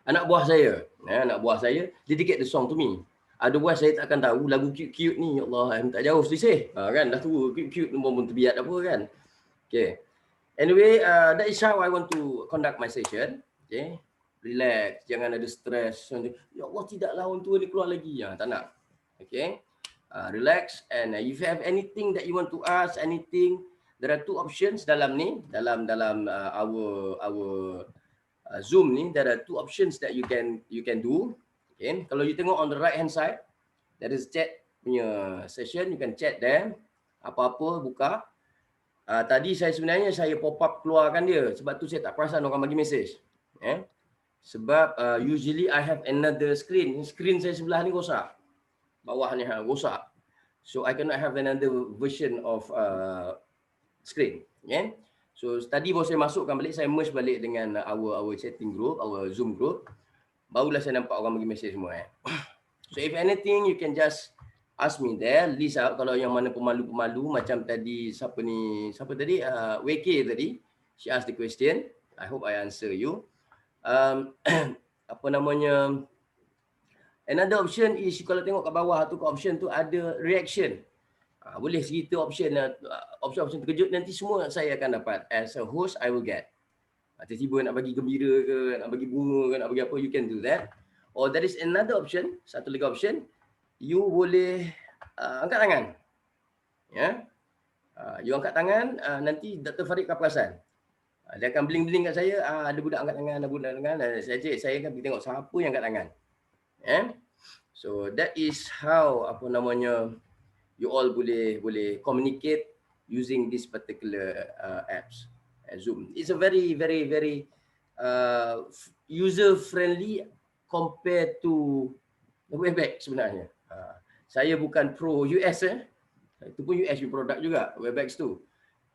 anak buah saya, anak buah saya dedicate the song to me. Otherwise saya tak akan tahu lagu cute-cute ni. Ya Allah, minta jauh selisih. Kan dah tua, cute-cute pun terbiat apa kan. Okay. Anyway, that is how I want to conduct my session. Okay. Relax, jangan ada stress. Ya Allah, tidaklah orang tua ni keluar lagi. Tak nak. Okay. Relax, and if you have anything that you want to ask, anything, there are two options dalam ni, dalam our Zoom ni, there are two options that you can do. Okay. Kalau you tengok on the right hand side, there is chat punya session, you can chat there. Apa-apa buka. Tadi sebenarnya saya pop up keluarkan dia, sebab tu saya tak perasan orang bagi mesej. Sebab usually I have another screen. Screen saya sebelah ni rosak. Bawah ni rosak. So I cannot have another version of screen. Okay. So tadi baru saya masukkan balik, saya merge balik dengan our chatting group, our Zoom group. Barulah saya nampak orang bagi mesej semua. So if anything, you can just ask me there, list out. Kalau yang mana pemalu-pemalu, macam tadi, siapa tadi, WK tadi, she asked the question. I hope I answer you. Apa namanya, another option is, kalau tengok kat bawah tu, option tu ada reaction. Boleh cerita option terkejut, nanti semua saya akan dapat. As a host, I will get. Tiba-tiba nak bagi gembira ke, nak bagi bunga ke, nak bagi apa, you can do that. Or there is another option, satu lagi option, you boleh angkat tangan. You angkat tangan, nanti Dr. Farid akan perasan. Dia akan bling-bling kat saya, ada budak angkat tangan, ada budak angkat tangan. Saya akan pergi tengok siapa yang angkat tangan. So that is how, apa namanya, you all boleh communicate using this particular apps, Zoom. It's a very, very, very user friendly compared to Webex sebenarnya. Saya bukan pro US, itu pun US produk juga, Webex tu.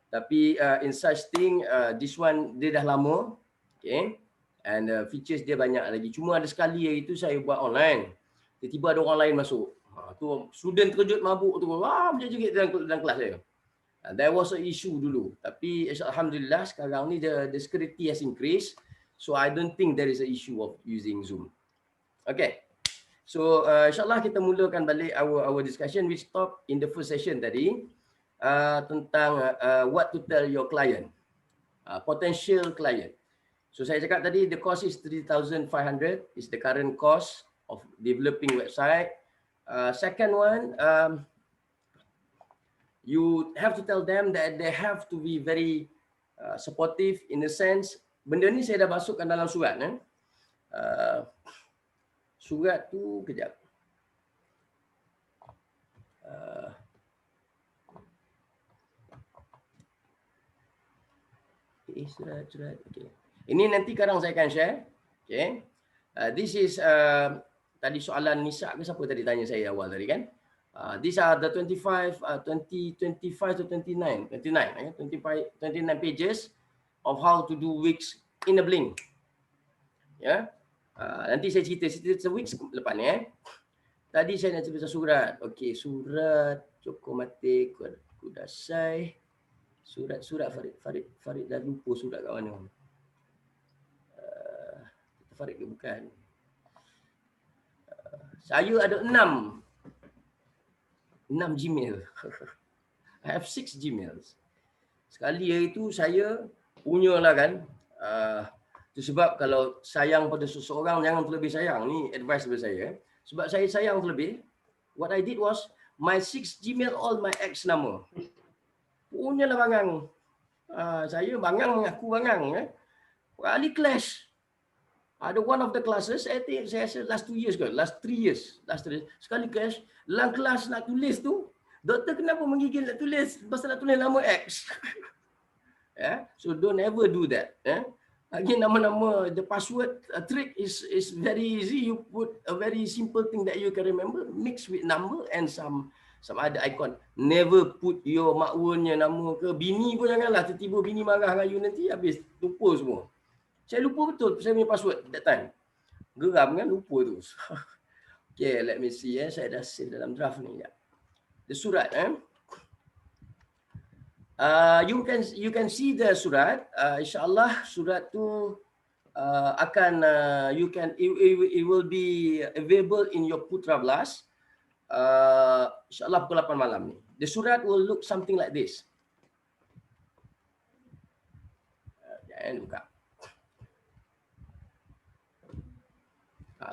Tapi in such thing, this one dia dah lama, okay, and features dia banyak lagi. Cuma ada sekali itu saya buat online, tiba-tiba ada orang lain masuk. Tu student terkejut mabuk tu, menjerit dalam kelas saya. There was a issue dulu, tapi alhamdulillah sekarang ni the security has increased, so I don't think there is a issue of using Zoom. Okay, so insyaAllah kita mulakan balik our discussion. We stop in the first session tadi tentang what to tell your client, potential client. So saya cakap tadi the cost is 3,500 is the current cost of developing website. Second one, you have to tell them that they have to be very supportive in the sense, benda ni saya dah masukkan dalam surat. Surat tu, kejap. Surat. Okay. Ini nanti kadang saya akan share. Okay. This is tadi soalan Nisa ke siapa tadi tanya saya awal tadi kan? These are the 25 to 29 pages of how to do Wix in a blink. Ya. Nanti saya cerita Wix lepas ni. Tadi saya nak cerita surat. Okey, surat Cokomatik, Kudasai. Surat Farid dah lupa surat kat mana. Farid ke bukan? Saya ada 6 Gmail. I have 6 Gmails. Sekali itu saya punyalah kan. Itu sebab kalau sayang pada seseorang, jangan terlebih sayang. Ni advice daripada saya. Sebab saya sayang terlebih, what I did was, my 6 Gmail all my ex nama. Punyalah bangang. Saya bangang mengaku bangang. Kali clash. Ada one of the classes, I think saya rasa last 3 years. Sekali clash, dalam kelas nak tulis tu, doktor kenapa menggigil nak tulis? Pasal nak tulis nama X. So don't ever do that. Lagi nama-nama, the password trick is very easy. You put a very simple thing that you can remember, mix with number and some other icon. Never put your makwunnya nama ke, bini pun janganlah. Tiba-tiba bini marah dengan you nanti, habis lupa semua. Saya lupa betul saya punya password that time. Geram kan, lupa tu. Okay, let me see. Saya dah save dalam draft ni. The surat. You can see the surat. InsyaAllah surat tu it will be available in your Putra Blast. InsyaAllah pukul 8 malam ni. The surat will look something like this. Jangan buka.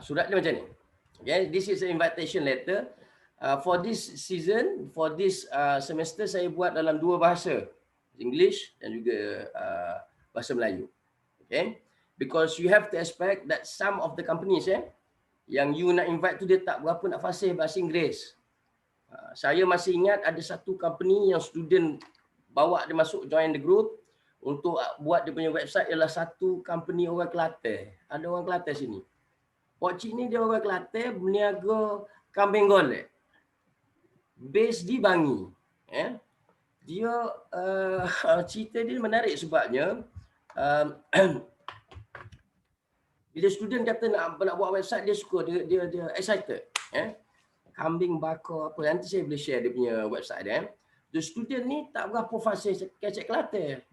Surat dia macam ni. Okay, this is an invitation letter. For this season, for this semester, saya buat dalam 2 bahasa. English dan juga bahasa Melayu. Okay, because you have to expect that some of the companies yang you nak invite tu dia tak berapa nak fasih bahasa Inggeris. Saya masih ingat ada satu company yang student bawa dia masuk join the group untuk buat dia punya website ialah satu company orang Kelantan. Ada orang Kelantan sini. Pakcik ni dia orang Kelantan berniaga kambing golek. Base di Bangi. Dia cerita dia menarik sebabnya bila student kata nak buat website dia suka, dia excited. Kambing bakar apa, nanti saya boleh share dia punya website dia. The student ni tak berapa fasih kecek Kelantan.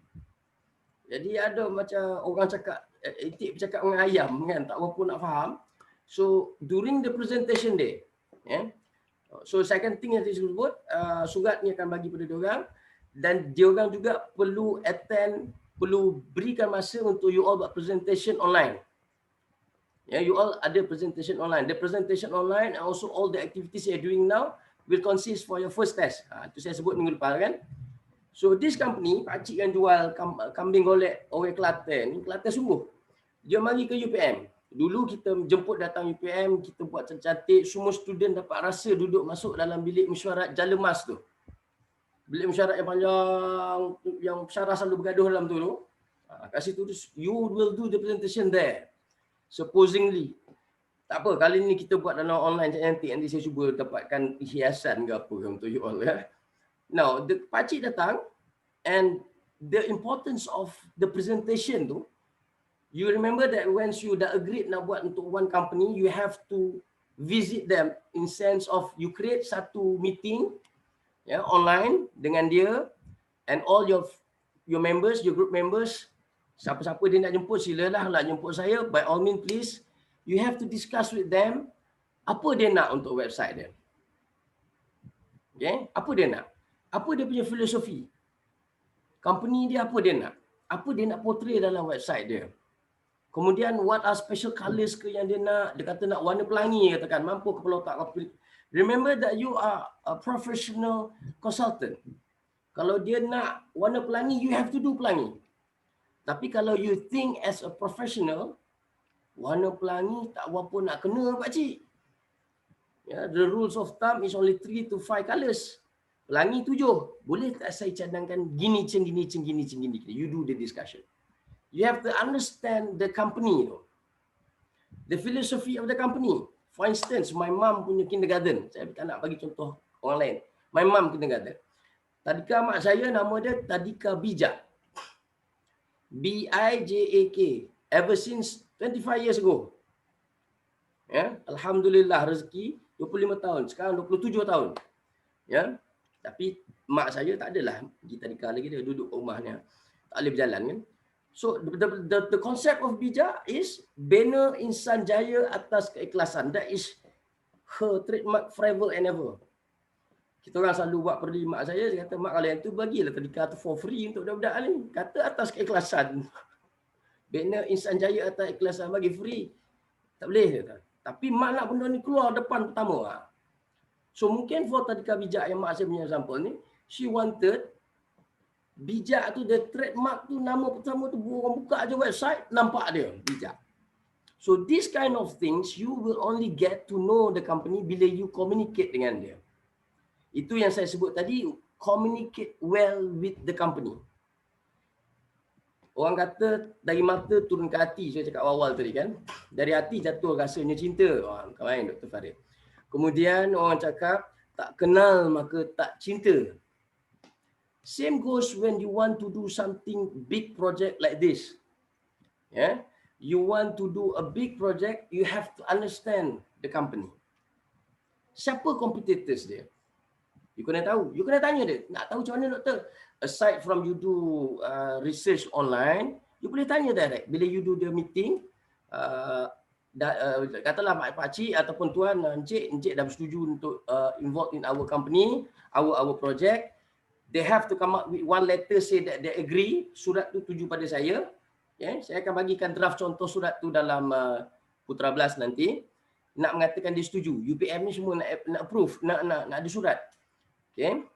Jadi ada macam orang cakap itik bercakap dengan ayam kan, tak berapa nak faham. So during the presentation day, so second thing yang saya sebut, surat ni akan bagi pada diorang dan diorang juga perlu attend, perlu berikan masa untuk you all buat presentation online. You all ada presentation online. The presentation online and also all the activities you're doing now will consist for your first test. Itu saya sebut minggu depan kan. So this company, pakcik yang jual kambing golek orang Kelantan ni, Kelantan sungguh. Dia mari ke UPM. Dulu kita jemput datang UPM, kita buat cantik, semua student dapat rasa duduk masuk dalam bilik mesyuarat Jala Mas tu. Bilik mesyuarat yang panjang, yang syarah selalu bergaduh dalam tu. Kat situ you will do the presentation there. Supposingly. Tak apa, kali ni kita buat dalam online cantik, nanti saya cuba dapatkan hiasan ke apa untuk you all. Now, the pakcik datang and the importance of the presentation tu, you remember that once you dah agreed nak buat untuk one company, you have to visit them in sense of you create satu meeting online dengan dia and all your members, your group members, siapa-siapa dia nak jemput silalah nak jemput saya, by all means please, you have to discuss with them apa dia nak untuk website dia. Okay, apa dia nak? Apa dia punya filosofi? Company dia apa dia nak? Apa dia nak portray dalam website dia? Kemudian what are special colours ke yang dia nak? Dia kata nak warna pelangi katakan, mampu ke kalau tak. Remember that you are a professional consultant. Kalau dia nak warna pelangi, you have to do pelangi. Tapi kalau you think as a professional, warna pelangi tak berapa nak kena pakcik. The rules of thumb is only 3 to 5 colours. Pelangi 7. Boleh tak saya cadangkan gini. You do the discussion. You have to understand the company tu. The philosophy of the company. For instance, my mum punya kindergarten. Saya tak nak bagi contoh orang lain. My mum kindergarten. Tadika mak saya nama dia Tadika Bijak. BIJAK. Ever since 25 years ago. Alhamdulillah rezeki 25 tahun. Sekarang 27 tahun. Tapi mak saya tak adalah pergi Tadika lagi, dia duduk rumahnya. Tak boleh berjalan kan. So the concept of bijak is bina insan jaya atas keikhlasan. That is her trademark forever and ever. Kita orang selalu buat perdi mak saya kata, mak kalau yang tu bagilah Tadika tu for free untuk budak-budak ni. Kata atas keikhlasan. Bina insan jaya atas keikhlasan, bagi free. Tak boleh kata. Tapi mak nak benda ni keluar depan pertama. So mungkin for Tadika Bijak yang mak saya punya example ni, she wanted bijak tu, the trademark tu, nama pertama tu, orang buka aja website, nampak dia, bijak. So this kind of things, you will only get to know the company bila you communicate dengan dia. Itu yang saya sebut tadi, communicate well with the company. Orang kata dari mata turun ke hati, saya cakap awal tadi kan. Dari hati jatuh rasanya cinta. Kawan Dr. Farid. Kemudian orang cakap tak kenal maka tak cinta. Same goes when you want to do something big project like this. You want to do a big project, you have to understand the company. Siapa competitors dia? You kena tahu. You kena tanya dia. Nak tahu macam mana doktor? Aside from you do research online, You boleh tanya direct. Bila you do the meeting, katalah pakcik ataupun tuan, encik dah bersetuju untuk involved in our company, our project. They have to come up with one letter say that they agree. Surat tu tuju pada saya. Okay? Saya akan bagikan draft contoh surat tu dalam Putra Blast nanti. Nak mengatakan dia setuju. UPM ni semua nak approve, nak ada surat. Okay?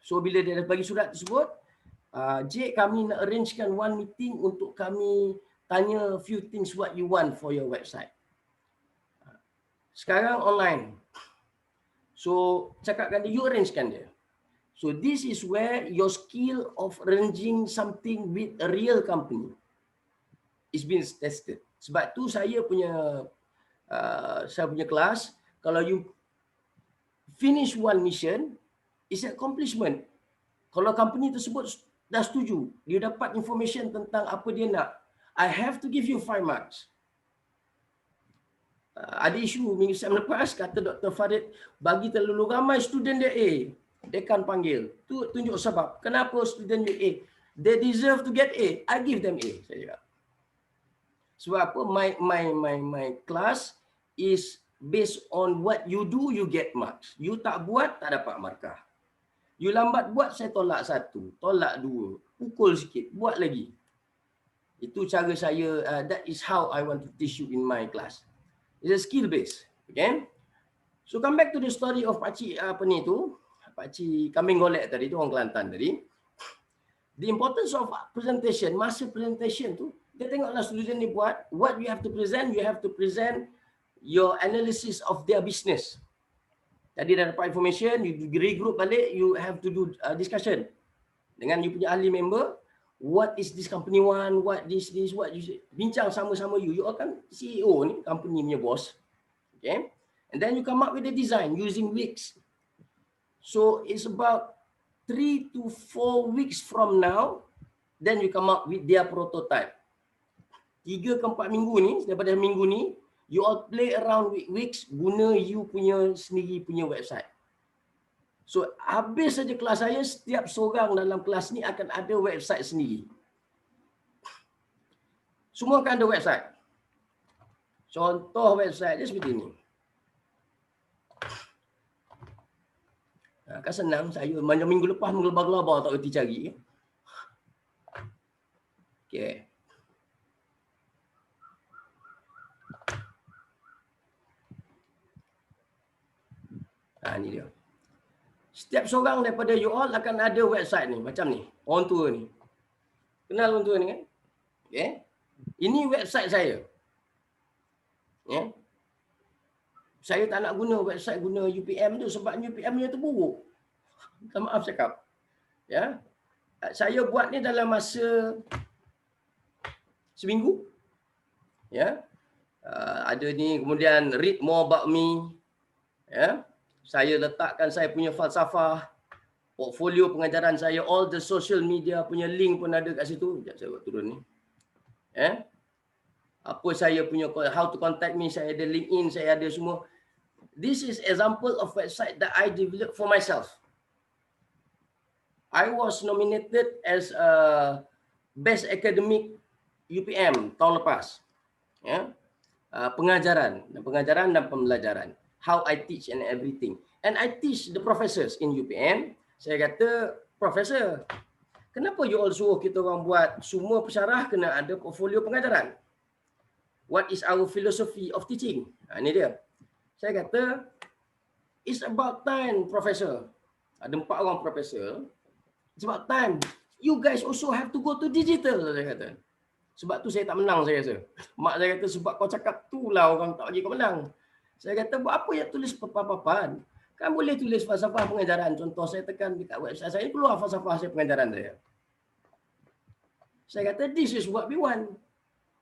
So bila dia dah bagi surat tersebut, Jake, kami nak arrangekan one meeting untuk kami tanya few things what you want for your website. Sekarang online. So cakapkan dia, you arrangekan dia. So this is where your skill of arranging something with a real company is being tested. Sebab tu saya punya kelas, kalau you finish one mission, it's an accomplishment. Kalau company tersebut dah setuju, dia dapat information tentang apa dia nak, I have to give you 5 marks. Ada isu minggu lepas, kata Dr. Farid, bagi terlalu ramai student dia A, dekan panggil. Tu tunjuk sebab. Kenapa student you A? They deserve to get A. I give them A. Saya cakap. Sebab apa? My class is based on what you do, you get marks. You tak buat, tak dapat markah. You lambat buat, saya tolak 1, tolak 2, pukul sikit, buat lagi. Itu cara saya, that is how I want to teach you in my class. It's a skill base. Okay? So come back to the story of pakcik pakcik kambing golek tadi tu, orang Kelantan tadi. The importance of presentation, masa presentation tu, dia tengoklah student ni buat, what you have to present your analysis of their business. Tadi dah dapat information, you regroup balik, you have to do discussion dengan you punya ahli member. What is this company want? What this, what you bincang sama-sama you. You akan CEO ni, company punya boss. Okay? And then you come up with the design using weeks. So it's about 3 to 4 weeks from now, then you come up with their prototype. 3 ke 4 minggu ni, daripada minggu ni, you all play around with weeks, guna you punya sendiri punya website. So, habis saja kelas saya, setiap seorang dalam kelas ni akan ada website sendiri. Semua akan ada website. Contoh website dia seperti ini. Kan senang, saya minggu lepas menggelabah-gelabah tak erti cari. Okay. Ni dia. Setiap seorang daripada you all akan ada website ni. Macam ni. Orang tua ni. Kenal orang tua ni kan? Okay. Ini website saya. Yeah. Saya tak nak guna website guna UPM tu sebab UPM nya tu buruk. Minta maaf cakap. Ya. Saya buat ni dalam masa seminggu. Ya. Ada ni, kemudian read more about me. Ya. Saya letakkan saya punya falsafah, portfolio pengajaran saya, all the social media punya link pun ada kat situ. Sekejap saya buat turun ni. Apa saya punya, how to contact me, saya ada LinkedIn, saya ada semua. This is example of website that I developed for myself. I was nominated as a best academic UPM tahun lepas. Ya. Pengajaran dan pembelajaran. How I teach and everything. And I teach the professors in UPM. Saya kata, Professor, kenapa you all suruh kita orang buat semua pensyarah kena ada portfolio pengajaran? What is our philosophy of teaching? Ini dia. Saya kata, it's about time, Professor. Ada 4 orang profesor. It's about time. You guys also have to go to digital, saya kata. Sebab tu saya tak menang, saya rasa. Mak saya kata, sebab kau cakap tu lah orang tak bagi kau menang. Saya kata, buat apa yang tulis papan-papan? Kan boleh tulis falsafah pengajaran. Contoh, saya tekan dekat website saya, keluar falsafah saya pengajaran saya. Saya kata, this is what we want.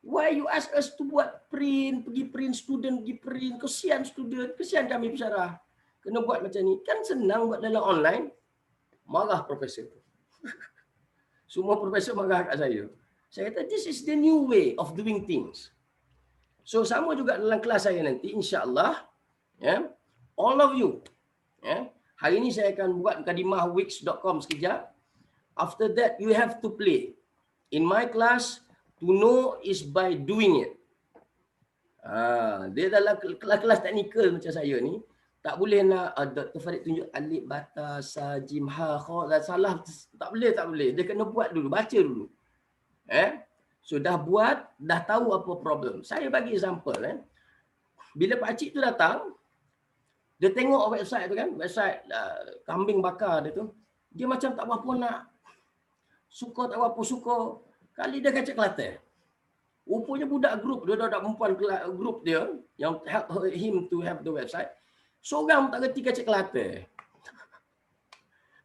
Why you ask us to buat print, pergi print student, pergi print, kesian student, kesian kami pensyarah. Kena buat macam ni. Kan senang buat dalam online. Marah profesor. Semua profesor marah kat saya. Saya kata, this is the new way of doing things. So sama juga dalam kelas saya nanti, insya-Allah, ya, all of you, ya. Hari ini saya akan buat kadimahwix.com sekejap. After that, you have to play. In my class, To know is by doing it. Dia dalam kelas-kelas teknikal macam saya ni, tak boleh nak Dr. Farid tunjuk alif, bata, sa, jim, ha, kha, dan salah. Tak boleh. Dia kena buat dulu, baca dulu. So dah buat, dah tahu apa problem. Saya bagi example. Bila pakcik tu datang, dia tengok website tu kan, website kambing bakar dia tu. Dia macam tak berapa nak. Suka tak berapa suka. Kali dia kacak Kelantan. Rupanya budak grup dia, budak perempuan grup dia yang help him to have the website. Seorang tak reti kacak Kelantan.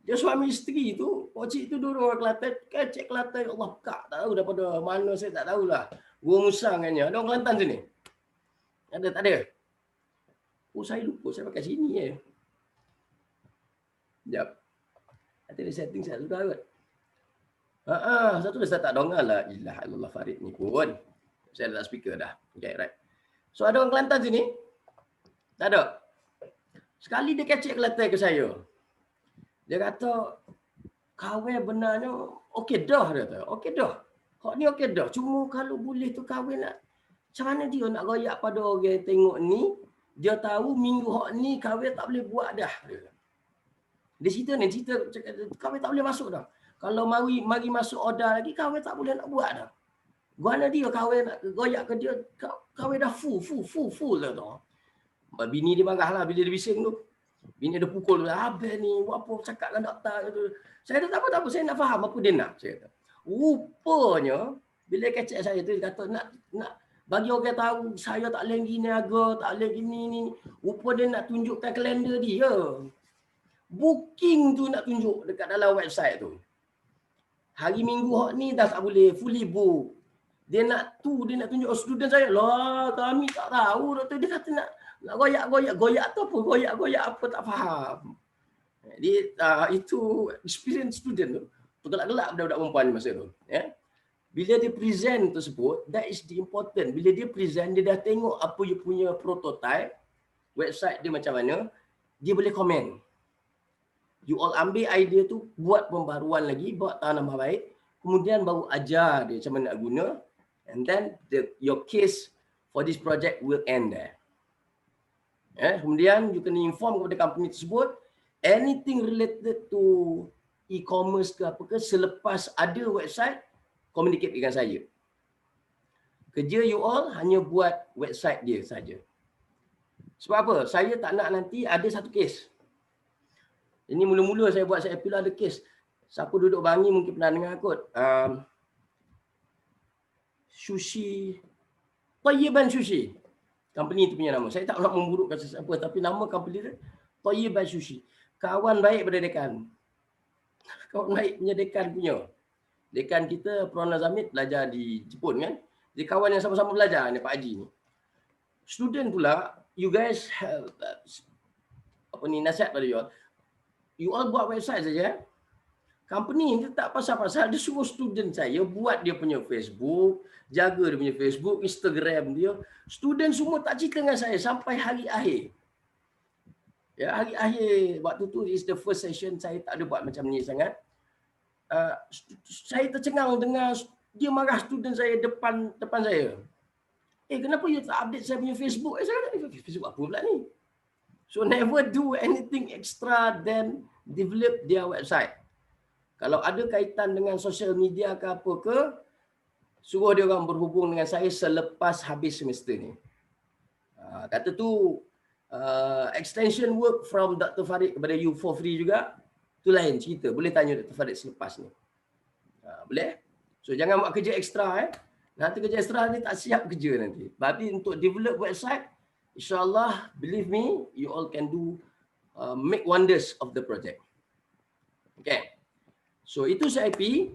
Dia suami isteri tu, pakcik tu duduk orang Kelantan, kacak Kelantan, Allah kak, tak tahu daripada mana, saya tak tahulah. Gua musang kan. Ada orang Kelantan sini? Ada, tak ada? Oh, saya lupa, saya pakai sini je. Sekejap. Nanti ada setting saya sudah kot. Satu dah saya tak dengar lah. Ilah Allah Farid ni pun. Saya letak speaker dah. Okay, right. So, ada orang Kelantan sini? Tak ada. Sekali dia kecek Kelantan ke saya. Dia kata, kahwin benarnya, okey dah dia kata. Okey dah. Hak ni okey dah. Cuma kalau boleh tu kahwin nak. Macam mana dia nak royak pada orang tengok ni, dia tahu minggu hak ni kahwin tak boleh buat dah. Dia cerita kahwin tak boleh masuk dah. Kalau mari masuk order lagi, kahwin tak boleh nak buat dah. Mana dia kahwin nak goyak ke dia, kahwin dah full dah tu. Bini dia marah lah bila dia bising tu. Bini dia pukul dia, habis ni, buat apa cakap dengan doktor tu. Saya kata tak apa, saya nak faham apa dia nak. Saya kata. Rupanya, bila kecek saya tu, dia kata nak bagi orang tahu saya tak boleh gini niaga, tak boleh gini ni. Rupa dia nak tunjukkan kalender dia. Booking tu nak tunjuk dekat dalam website tu. Hari Minggu hak ni dah tak boleh fully book. Dia nak tunjuk student saya. Lah, kami tak tahu doktor. Dia kata nak goyak tu apa? Goyak apa tak faham. Jadi itu experience student tu. Tergelak-gelak budak-budak perempuan masa tu. Ya. Bila dia present tersebut, that is the important. Bila dia present, dia dah tengok apa you punya prototype, website dia macam mana, dia boleh komen. You all ambil idea tu, buat pembaruan lagi, buat tambah baik, kemudian baru ajar dia macam mana nak guna, and then your case for this project will end there. Kemudian you kena inform kepada company tersebut, anything related to e-commerce ke apa ke, selepas ada website, communicate dengan saya. Kerja you all hanya buat website dia saja. Sebab apa? Saya tak nak nanti ada satu kes. Ini mula-mula saya buat saya pilih ada kes. Siapa duduk Bangi mungkin pernah dengar kot. Sushi. Thayyiban Sushi. Company tu punya nama. Saya tak nak memburukkan sesiapa tapi nama company dia Thayyiban Sushi. Kawan baik pada dekan. Kawan baik punya dekan punya. Dekan kita Puan Nazamid belajar di Jepun kan. Dia kawan yang sama-sama belajar ni Pak Haji ni. Student pula, you guys have nasihat pada you all. You all buat website saja. Company ni tak pasal-pasal dia suruh student saya buat dia punya Facebook, jaga dia punya Facebook, Instagram dia. Student semua tak cerita dengan saya sampai hari akhir. Ya, hari akhir waktu tu is the first session, saya tak ada buat macam ni sangat. Saya tercengang dengar dia marah student saya depan saya. Kenapa you tak update saya punya Facebook? Saya kata, Facebook apa pula ni? So never do anything extra than develop their website. Kalau ada kaitan dengan social media ke apa ke, suruh dia orang berhubung dengan saya selepas habis semester ni. Kata tu extension work from Dr. Farid kepada you for free juga. Itu lain cerita. Boleh tanya Dr. Farid selepas ni. Boleh? So, jangan buat kerja ekstra. Nanti kerja ekstra ni tak siap kerja nanti. Tapi untuk develop website, insyaAllah, believe me, you all can do, make wonders of the project. Okay. So, itu CIP.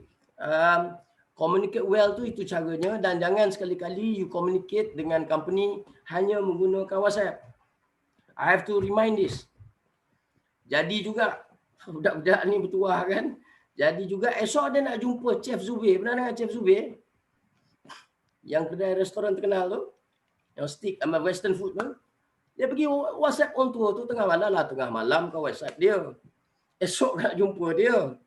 Communicate well tu itu caranya. Dan jangan sekali-kali you communicate dengan company hanya menggunakan WhatsApp. I have to remind this. Jadi juga, budak-budak ni bertuah kan. Jadi juga esok dia nak jumpa Chef Zubir. Pernah dengar Chef Zubir? Yang kedai restoran terkenal tu. Yang stick sama western food tu. Dia pergi WhatsApp on tour tu tengah malam ke WhatsApp dia. Esok nak jumpa dia.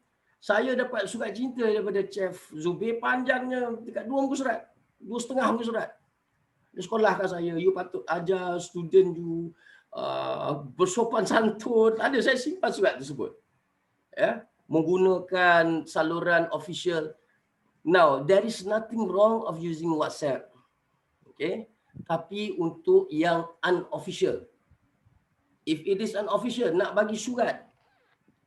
Saya dapat surat cinta daripada Chef Zubir, panjangnya dekat 2 muka surat. 2,5 muka surat. Dia sekolahkan saya, you patut ajar student you bersopan santun. Ada, saya simpan surat tersebut. Ya, menggunakan saluran official. Now, there is nothing wrong of using WhatsApp. Okay? Tapi untuk yang unofficial. If it is unofficial, nak bagi surat,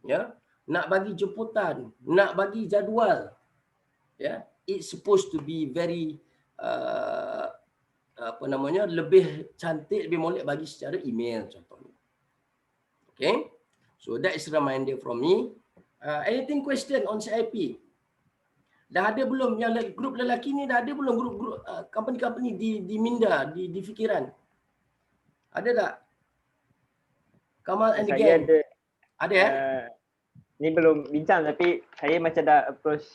ya, nak bagi jemputan, nak bagi jadual, ya, it's supposed to be very lebih cantik, lebih molek bagi secara email contohnya. Okay, so that is reminder from me. Anything question on CIP? Dah ada belum yang grup lelaki ni, dah ada belum grup-grup company-company di minda, di fikiran? Ada tak? Kamal and the gang. Ada ya? Ni belum bincang tapi saya macam dah approach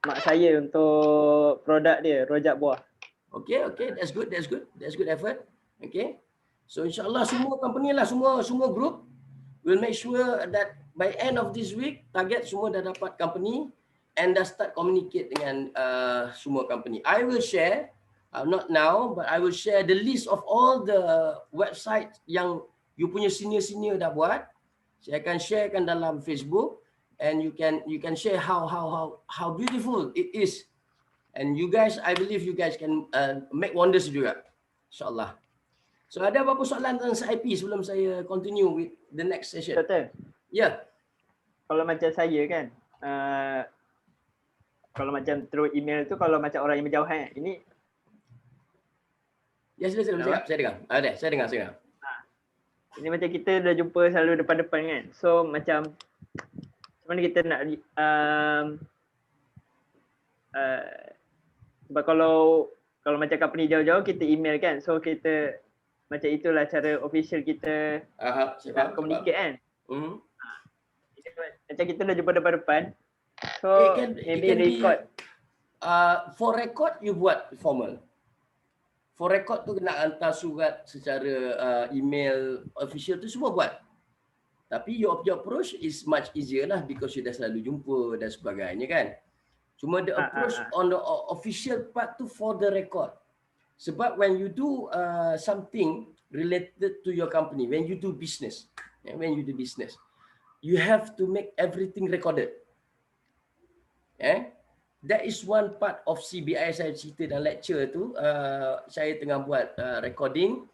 mak saya untuk produk dia, rojak buah. Okay, that's good effort. Okay, so insyaAllah semua company lah, semua group will make sure that by end of this week, target semua dah dapat company and dah start communicate dengan semua company. I will share, not now, but I will share the list of all the website yang you punya senior dah buat. Saya akan sharekan dalam Facebook and you can share how beautiful it is. And you guys, I believe you guys can make wonders juga, insyaAllah. So ada apa-apa soalan tentang CIP sebelum saya continue with the next session? Doktor? Ya. Kalau macam saya kan, kalau macam through email tu, kalau macam orang yang berjauhan, ini... Ya, sila cakap. Saya dengar. Saya dengar. Ini macam kita dah jumpa selalu depan-depan kan. So macam mana kita nak sebab kalau macam company jauh-jauh kita email kan. So kita macam itulah cara official kita nak communicate kan. Macam kita dah jumpa depan-depan. So maybe record. For record you buat formal. For record tu kena hantar surat secara email official tu semua buat. Tapi your approach is much easier lah because you dah selalu jumpa dan sebagainya kan. Cuma the approach on the official part tu for the record. Sebab when you do something related to your company, when you do business, you have to make everything recorded. That is one part of CBI saya cerita dalam lecture tu. Saya tengah buat recording.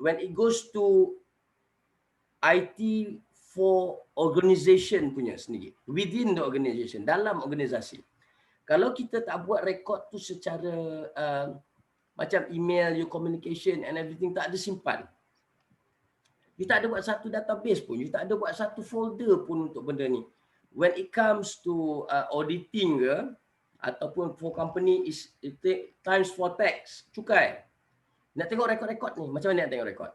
When it goes to IT for organization punya sendiri, within the organization, dalam organisasi. Kalau kita tak buat record tu secara macam email, your communication and everything, tak ada simpan. You tak ada buat satu database pun, you tak ada buat satu folder pun untuk benda ni. When it comes to auditing ke, ataupun for company, it take times for tax, cukai. Nak tengok rekod-rekod ni, macam mana nak tengok rekod?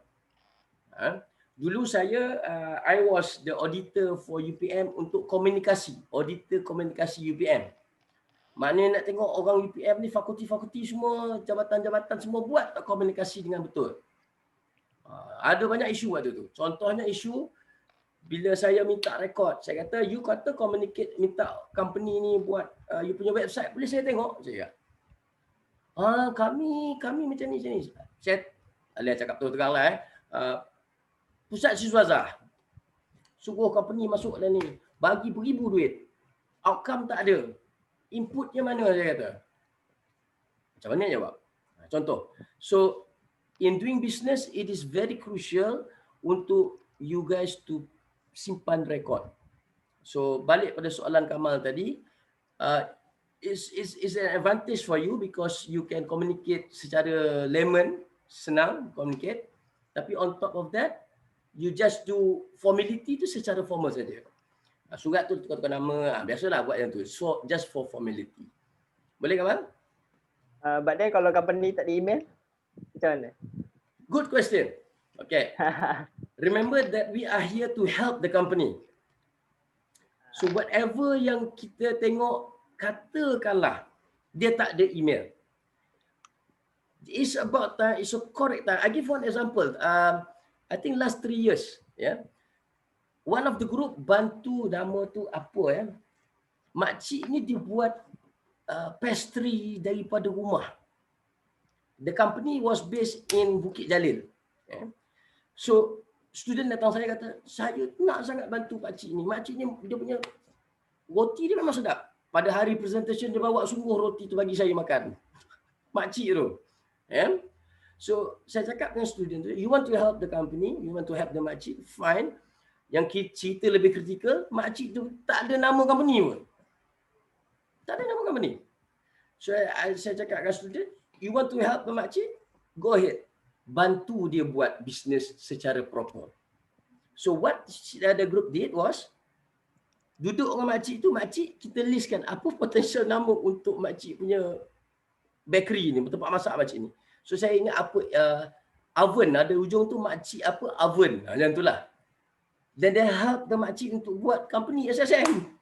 Dulu saya, I was the auditor for UPM untuk komunikasi, auditor komunikasi UPM. Maknanya nak tengok orang UPM ni, fakulti-fakulti semua, jabatan-jabatan semua buat tak komunikasi dengan betul. Ada banyak isu waktu tu. Contohnya isu, bila saya minta rekod, saya kata, you kata communicate, minta company ni buat you punya website, boleh saya tengok? Saya kata, kami macam ni. Saya cakap terang lah Pusat Siswazah suruh company masuk dalam ni, bagi beribu duit, outcome tak ada, inputnya mana, saya kata. Macam mana jawab? Contoh, so in doing business, it is very crucial untuk you guys to simpan rekod. So balik pada soalan Kamal tadi, is an advantage for you because you can communicate secara layman, senang communicate. Tapi on top of that, you just do formality tu secara formal saja. Surat tu tukar-tukar nama, biasalah buat yang tu. So just for formality. Boleh Kamal? But then kalau company tak di email, macam mana? Good question. Okay. Remember that we are here to help the company. So whatever yang kita tengok, katakanlah dia tak ada email. It's about time, it's a correct time. I give one example. I think last 3 years, one of the group bantu, nama tu apa ya? Makcik ni dia buat pastry daripada rumah. The company was based in Bukit Jalil. So student datang saya kata, saya nak sangat bantu makcik ni. Makcik ni dia punya roti dia memang sedap. Pada hari presentation dia bawa sungguh roti tu bagi saya makan. Makcik tu. So saya cakap dengan student tu, you want to help the company, you want to help the makcik, fine. Yang cerita lebih kritikal, makcik tu tak ada nama company pun. Tak ada nama company. So saya cakap dengan student, you want to help the makcik, go ahead. Bantu dia buat bisnes secara proper. So what the group did was, duduk dengan makcik tu, makcik kita listkan apa potential nama untuk makcik punya bakery ni, tempat masak makcik ni. So saya ingat apa, oven, ada ujung tu makcik apa, oven. Macam itulah. Then they help the makcik untuk buat company SSM.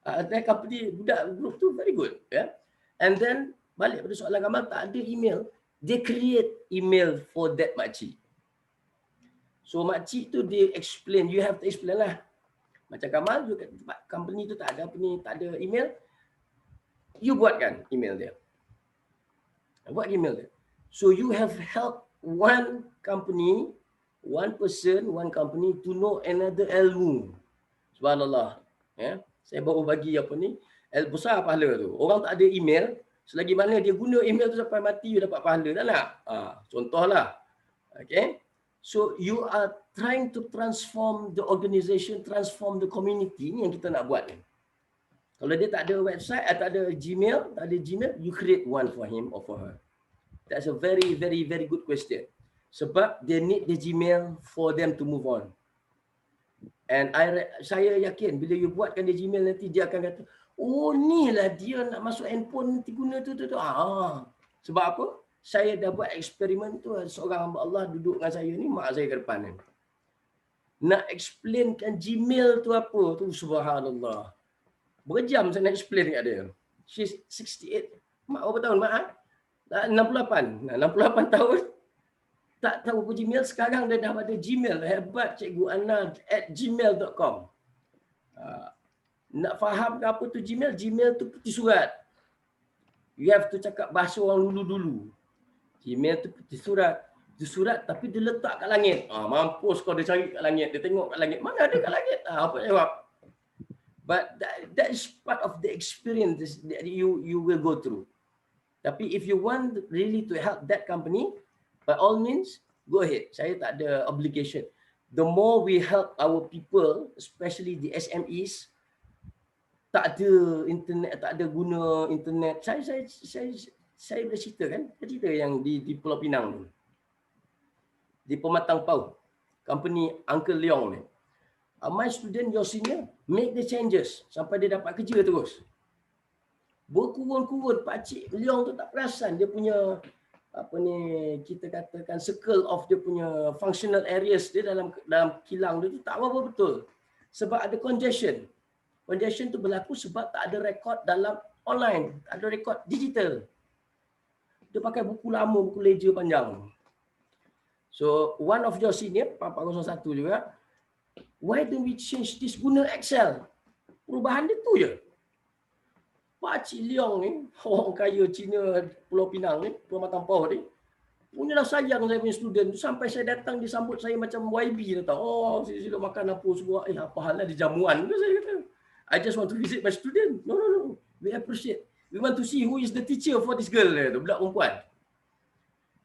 That company, budak group tu very good. Yeah? And then, balik pada soalan Kamal, tak ada email. They create email for that makcik. So makcik tu dia explain, you have to explain lah. Macam Kamal, juga company tu tak ada apa ni, tak ada email. You buatkan email dia. Buat email dia. So you have helped one company, one person, one company to know another ilmu. Subhanallah. Ya. Saya baru bagi apa ni, besar pahala tu. Orang tak ada email, selagi mana dia guna email tu sampai mati, you dapat pahala. Tak nak? Contohlah. Okay. So you are trying to transform the organization, transform the community. Ni yang kita nak buat ni. Kalau dia tak ada website, tak ada Gmail, you create one for him or for her. That's a very, very, very good question. Sebab they need the Gmail for them to move on. And saya yakin bila you buatkan dia Gmail nanti dia akan kata, oh ni lah dia nak masuk handphone nanti guna tu. Sebab apa? Saya dah buat eksperimen tu, seorang hamba Allah duduk dengan saya ni, mak saya ke depan ni. Nak explainkan Gmail tu apa tu, subhanallah. Berjam saya nak explain kat dia. She's 68. Mak berapa tahun mak? 68. 68 tahun. Tak tahu apa Gmail. Sekarang dia dah ada Gmail. Hebat Cikgu Ana @gmail.com. Nak faham ke apa tu Gmail? Gmail tu peti surat. You have to cakap bahasa orang dulu-dulu. Gmail tu peti surat. Peti surat tapi dia letak kat langit. Mampus kau dia cari kat langit. Dia tengok kat langit. Mana ada kat langit? Apa jawab? But that is part of the experience that you will go through. Tapi if you want really to help that company, by all means, go ahead. Saya tak ada obligation. The more we help our people, especially the SMEs, tak ada internet, tak ada guna internet. Saya boleh cerita kan? Saya cerita yang di Pulau Pinang ni. Di Pematang Pau. Company Uncle Leong ni. My student, your senior, make the changes sampai dia dapat kerja terus. Berkurun-kurun Pakcik Leong tu tak perasan dia punya apa ni kita katakan circle of dia punya functional areas dia dalam kilang dia tu tak apa betul. Sebab ada congestion. Congestion tu berlaku sebab tak ada rekod dalam online, tak ada rekod digital. Dia pakai buku lama, buku ledger panjang. So one of your senior 401 juga, why don't we change this, guna Excel? Perubahan dia tu je. Pakcik Leong ni, orang kaya Cina Pulau Pinang ni, Pematang Pau ni, punyalah sayang saya punya student tu. Sampai saya datang disambut saya macam YB datang. Oh, sila makan apa semua. Apa hal lah, di jamuan tu saya kata. I just want to visit my student. No. We appreciate. We want to see who is the teacher for this girl. Budak perempuan.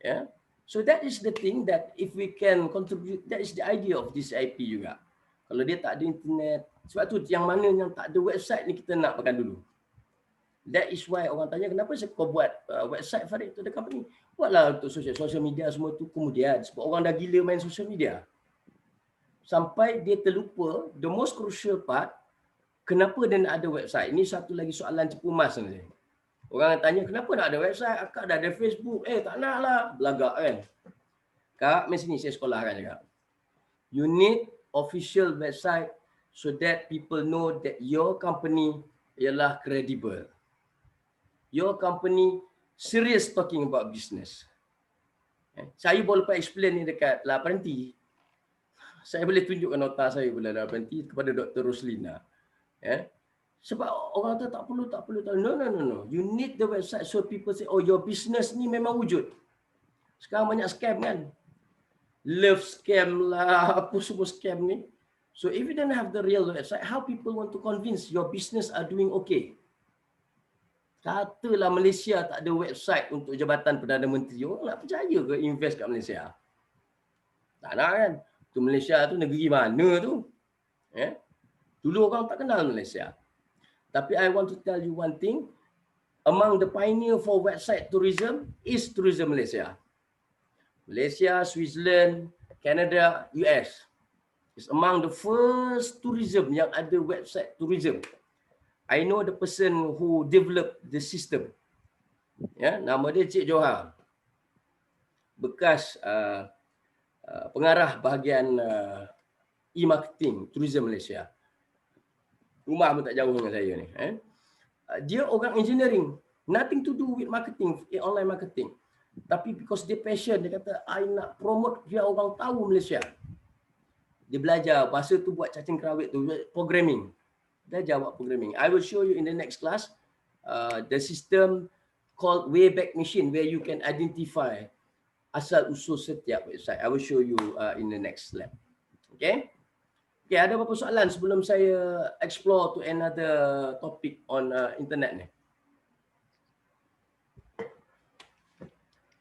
Yeah. So that is the thing that if we can contribute, that is the idea of this IP juga. Kalau dia tak ada internet, sebab tu yang mana yang tak ada website ni kita nak makan dulu. That is why orang tanya kenapa kau buat website Farid to the company. Buatlah untuk social media semua tu kemudian. Sebab orang dah gila main social media. Sampai dia terlupa, the most crucial part, kenapa dia nak ada website. Ini satu lagi soalan cepu mas ni. Orang tanya kenapa nak ada website, akak dah ada Facebook. Tak nak lah, belagak kan. Kak, mesti ni saya sekolah kan cakap. You need official website so that people know that your company ialah credible. Your company serious talking about business. Saya boleh lepas explain ni dekat 8T. saya boleh tunjukkan nota saya pula nanti kepada Dr. Roslina. Sebab orang tu tak perlu. No. You need the website so people say, oh, your business ni memang wujud. Sekarang banyak scam kan. Love scam lah, apa semua scam ni. So if you don't have the real website, how people want to convince your business are doing okay? Katalah Malaysia tak ada website untuk Jabatan Perdana Menteri. Orang nak percaya ke invest kat Malaysia? Tak nak kan? Tu Malaysia tu negeri mana tu? Dulu orang tak kenal Malaysia. Tapi I want to tell you one thing. Among the pioneer for website tourism is Tourism Malaysia. Malaysia, Switzerland, Canada, US. It's among the first tourism yang ada website tourism. I know the person who developed the system. Nama dia Cik Johar. Bekas pengarah bahagian e-marketing Tourism Malaysia. Rumah pun tak jauh dengan saya ni. Dia orang engineering. Nothing to do with marketing, online marketing. Tapi because dia passion, dia kata, I nak promote biar orang tahu Malaysia. Dia belajar, bahasa tu buat cacing kerawit tu, programming. Belajar buat programming. I will show you in the next class the system called Wayback Machine where you can identify asal-usul setiap website. I will show you in the next lab. Okay? Okay, ada beberapa soalan sebelum saya explore to another topic on internet ni.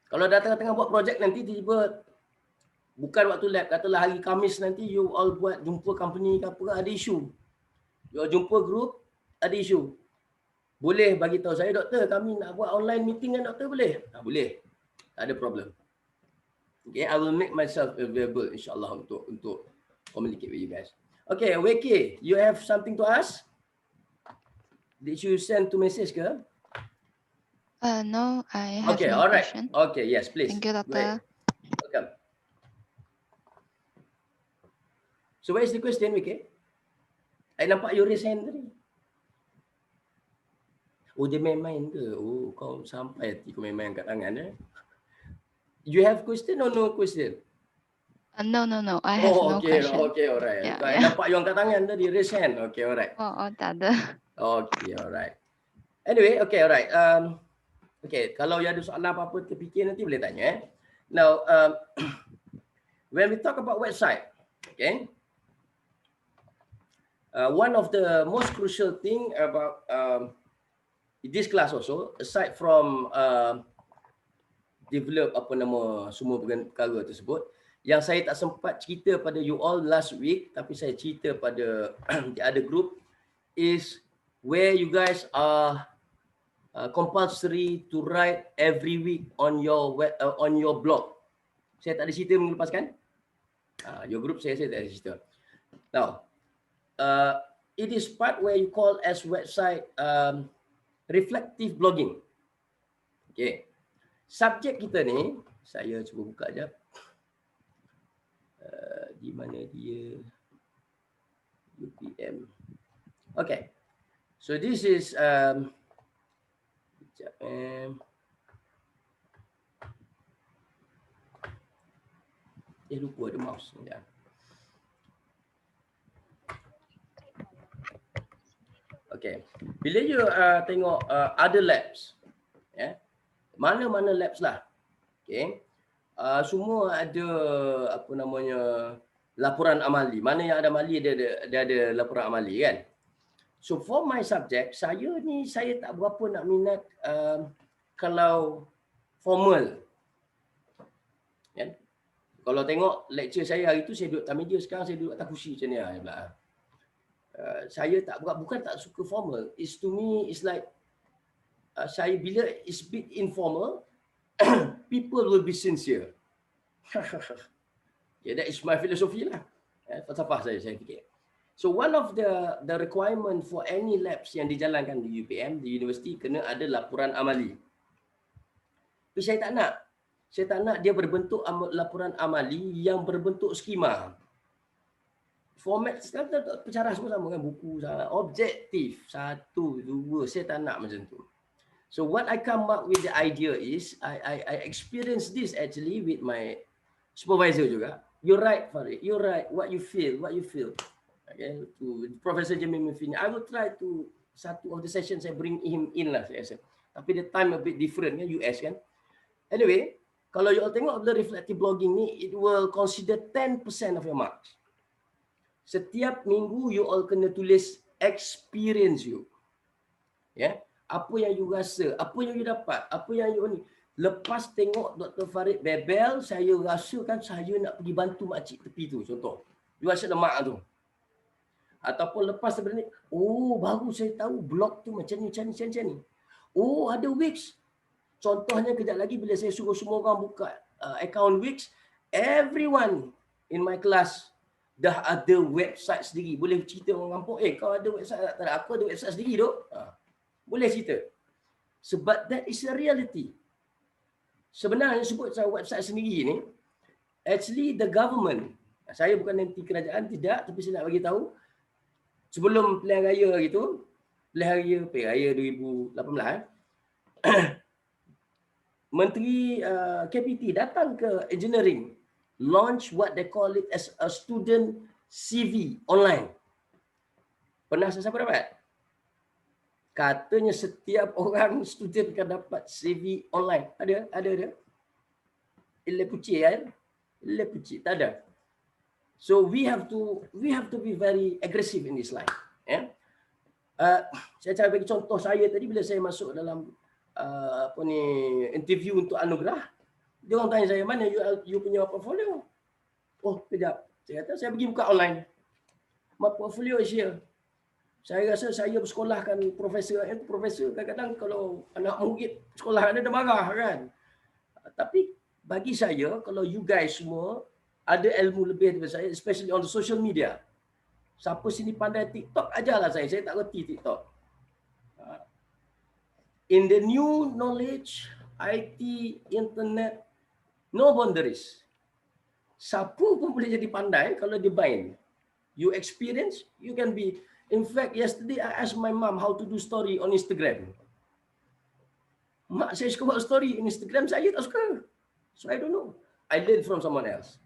Kalau dah tengah-tengah buat projek nanti tiba-tiba bukan waktu lab, katalah hari Khamis nanti you all buat jumpa company ke apa, ada isu. You all jumpa group, ada isu. Boleh bagi tahu saya, doktor, kami nak buat online meeting kan doktor, boleh? Boleh. Tak ada problem. Okay, I will make myself available insyaAllah untuk communicate with you guys. Okay, Weki, you have something to ask? Did you send to message ke? No, I have okay, no all right. question. Okay, yes, please. Thank you, Doctor. Welcome. So, where is the question, Weki? I nampak you raise hand tadi. Oh, dia main-main ke? Oh, kau sampai hati kau main-main kat tangan. You have question or no question? No. I have no question. Okay, alright. Yeah, I nampak you angkat tangan tadi, raise hand. Okay, alright. Oh, tak ada. Okay, alright. Anyway, okay, alright. Okay, kalau you ada soalan apa-apa terfikir nanti boleh tanya. Now, when we talk about website, okay, one of the most crucial thing about this class also, aside from develop semua perkara tersebut, yang saya tak sempat cerita pada you all last week, tapi saya cerita pada the other group, is where you guys are compulsory to write every week on your blog. Saya tak ada cerita minggu lepas kan? Your group saya tak ada cerita. Now, it is part where you call as website reflective blogging. Okay. Subjek kita ni, saya cuba buka sekejap. Di mana dia? UPM. Okay. So this is lupa ada mouse. Ya. Okay. Bila you tengok other labs, mana-mana labs lah. Okay. Semua ada laporan amali. Mana yang ada amali dia ada laporan amali kan. So for my subject, saya tak berapa nak minat kalau formal. Kan? Kalau tengok lecture saya hari tu saya duduk atas meja, sekarang saya duduk atas kursi macam ni lah. Saya tak bukan tak suka formal. It's to me it's like saya bila it's bit informal, people will be sincere. Yeah, that is my philosophy lah. Falsafah saya fikir. So one of the requirement for any labs yang dijalankan di UPM, di universiti, kena ada laporan amali. Tapi saya tak nak. Saya tak nak dia berbentuk laporan amali yang berbentuk skema. Format pencarah semua sama kan, buku objektif 1, 2, saya tak nak macam tu. So what I come up with the idea is I experience this actually with my supervisor juga. You're right, Farid. You're right. What you feel. Okay. To Professor Jamil Mufini. I will try to satu of the session saya bring him in lah saya rasa. Tapi the time a bit different kan, US kan. Anyway, kalau you all tengok the reflective blogging ni, it will consider 10% of your marks. Setiap minggu you all kena tulis experience you. Ya, apa yang you rasa, apa yang you dapat, apa yang you ni. Lepas tengok Dr. Farid bebel, saya rasa kan saya nak pergi bantu makcik tepi tu, contoh. You rasa lemak tu. Ataupun lepas daripada ni, oh baru saya tahu blog tu macam ni. Oh ada Wix. Contohnya kejap lagi bila saya suruh semua orang buka account Wix, everyone in my class dah ada website sendiri. Boleh cerita orang kampung, kau ada website tak? Tak ada, aku ada website sendiri tu. Boleh cerita. Sebab that is a reality. Sebenarnya sebut saya website sendiri ni, actually the government, saya bukan anti kerajaan, tidak, tapi saya nak bagi tahu, sebelum pilihan raya hari tu, pilihan raya 2018, Menteri KPT datang ke engineering, launch what they call it as a student CV online. Pernah siapa dapat? Katanya setiap orang student akan dapat CV online. Ada. Lepuci kan? Lepuci, tak ada. So we have to be very aggressive in this line. Yeah? Saya cakap bagi contoh saya tadi bila saya masuk dalam interview untuk anugerah, dia orang tanya saya, mana you punya portfolio? Oh, kejap. Saya kata saya pergi buka online. My portfolio is here. Saya rasa saya bersekolahkan profesor kadang-kadang kalau anak murid sekolah ada marah kan. Tapi bagi saya, kalau you guys semua ada ilmu lebih daripada saya, especially on the social media. Siapa sini pandai TikTok, ajarlah saya tak reti TikTok. In the new knowledge, IT, internet, no boundaries. Siapa pun boleh jadi pandai kalau dia main. You experience, you can be. In fact, yesterday I asked my mom how to do story on Instagram. Mak saya suka buat story on Instagram, saya tak suka. So I don't know. I learn from someone else.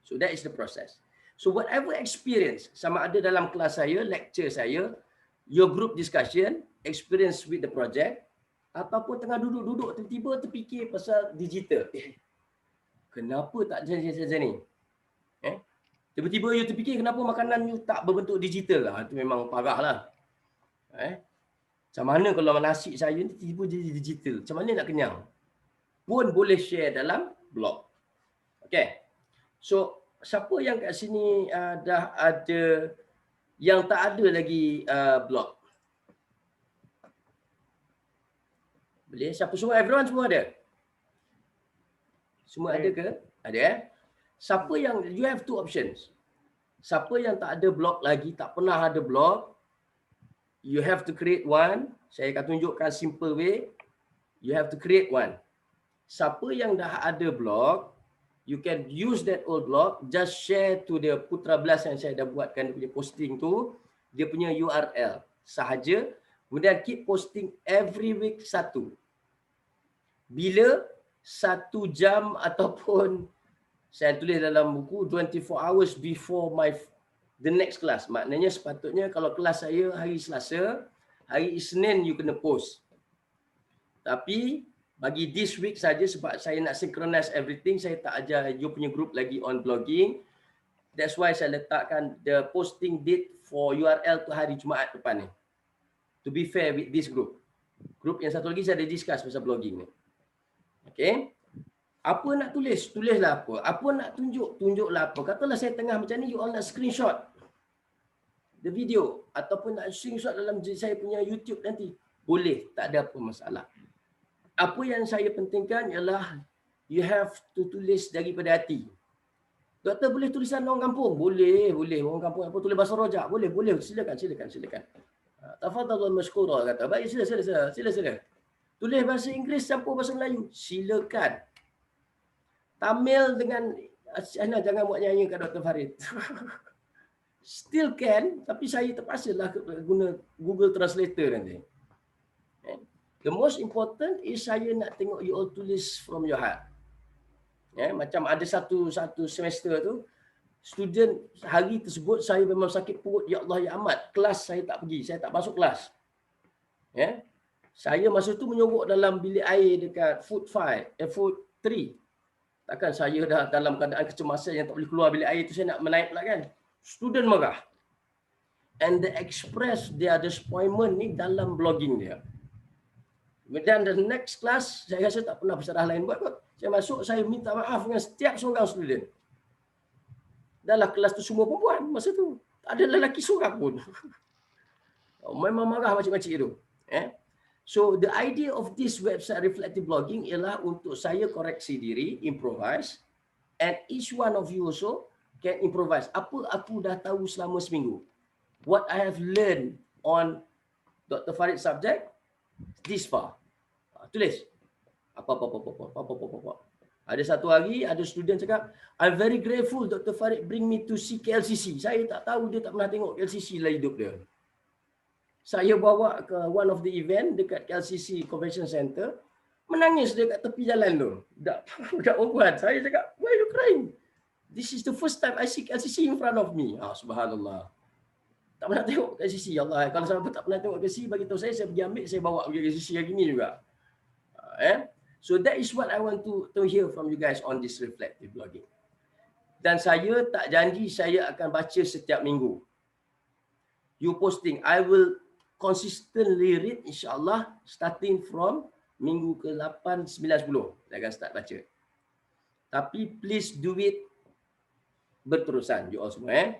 So that is the process. So whatever experience, sama ada dalam kelas saya, lecture saya, your group discussion, experience with the project, ataupun tengah duduk-duduk tiba-tiba terfikir pasal digital. Kenapa tak macam ni? Tiba-tiba you terfikir kenapa makanan you tak berbentuk digital lah. Itu memang parah lah. Macam mana kalau nasi saya ni tiba-tiba jadi digital? Macam mana nak kenyang? Pun boleh share dalam blog. Okay. So, siapa yang kat sini dah ada, yang tak ada lagi blog? Boleh? Siapa semua? Everyone semua ada? Semua ada ke? Ada Siapa yang, you have two options. Siapa yang tak ada blog lagi, tak pernah ada blog, you have to create one. Saya akan tunjukkan simple way. You have to create one. Siapa yang dah ada blog, you can use that old blog, just share to the Putra Blast yang saya dah buatkan dia punya posting tu, dia punya URL sahaja. Kemudian keep posting every week satu. Bila 1 jam ataupun saya tulis dalam buku 24 hours before the next class. Maknanya sepatutnya kalau kelas saya hari Selasa, hari Isnin you kena post. Tapi bagi this week saja sebab saya nak synchronize everything, saya tak ajar you punya group lagi on blogging. That's why saya letakkan the posting date for URL tu hari Jumaat depan ni. To be fair with this group. Group yang satu lagi saya ada discuss pasal blogging ni. Okay. Apa nak tulis? Tulislah apa. Apa nak tunjuk? Tunjuklah apa. Katalah saya tengah macam ni, you all nak screenshot the video. Ataupun nak screenshot dalam saya punya YouTube nanti. Boleh. Tak ada apa masalah. Apa yang saya pentingkan ialah you have to tulis daripada hati. Doktor boleh tulisan orang kampung? Boleh. Orang kampung apa tulis bahasa rojak? Boleh. Silakan. Tafadhal mashkura kata. Baik, sila. Tulis bahasa Inggeris campur bahasa Melayu. Silakan. Tamil dengan jangan buat nyanyi kat Dr. Farid. Still can, tapi saya terpaksalah guna Google Translator nanti. The most important is saya nak tengok you all tulis from your heart. Macam ada satu semester tu, student hari tersebut saya memang sakit perut, ya Allah ya amat, kelas saya tak pergi, saya tak masuk kelas. Saya masa tu menyogok dalam bilik air dekat food 3. Takkan saya dah dalam keadaan kecemasan yang tak boleh keluar bilik air tu, saya nak menaik pula kan. Student marah. And they express their disappointment ni dalam blogging dia. Kemudian the next class, saya rasa tak pernah peserah lain buat kot. Saya masuk, saya minta maaf dengan setiap seorang student. Dalam kelas tu semua perempuan masa tu. Tak ada lelaki seorang pun. Memang marah macam-macam itu. So the idea of this website reflective blogging ialah untuk saya koreksi diri, improvise, and each one of you also can improvise. Apa aku dah tahu selama seminggu. What I have learned on Dr. Farid subject this far. Tulis. Apa. Ada satu hari, ada student cakap, I'm very grateful Dr. Farid bring me to see KLCC. Saya tak tahu dia tak pernah tengok KLCC lah hidup dia. Saya bawa ke one of the event dekat KLCC Convention Center, menangis dekat tepi jalan tu. Budak perempuan. Saya cakap, why are you crying? This is the first time I see KLCC in front of me. Subhanallah. Tak pernah tengok KLCC. Allah, kalau siapa tak pernah tengok KLCC, bagi tahu saya pergi ambil, saya bawa pergi KLCC hari ni juga. So that is what I want to hear from you guys on this reflective blogging. Dan saya tak janji saya akan baca setiap minggu. You posting, I will consistently read insyaAllah starting from minggu ke-8, 9, 10. Saya akan start baca. Tapi please do it berterusan, you all semua.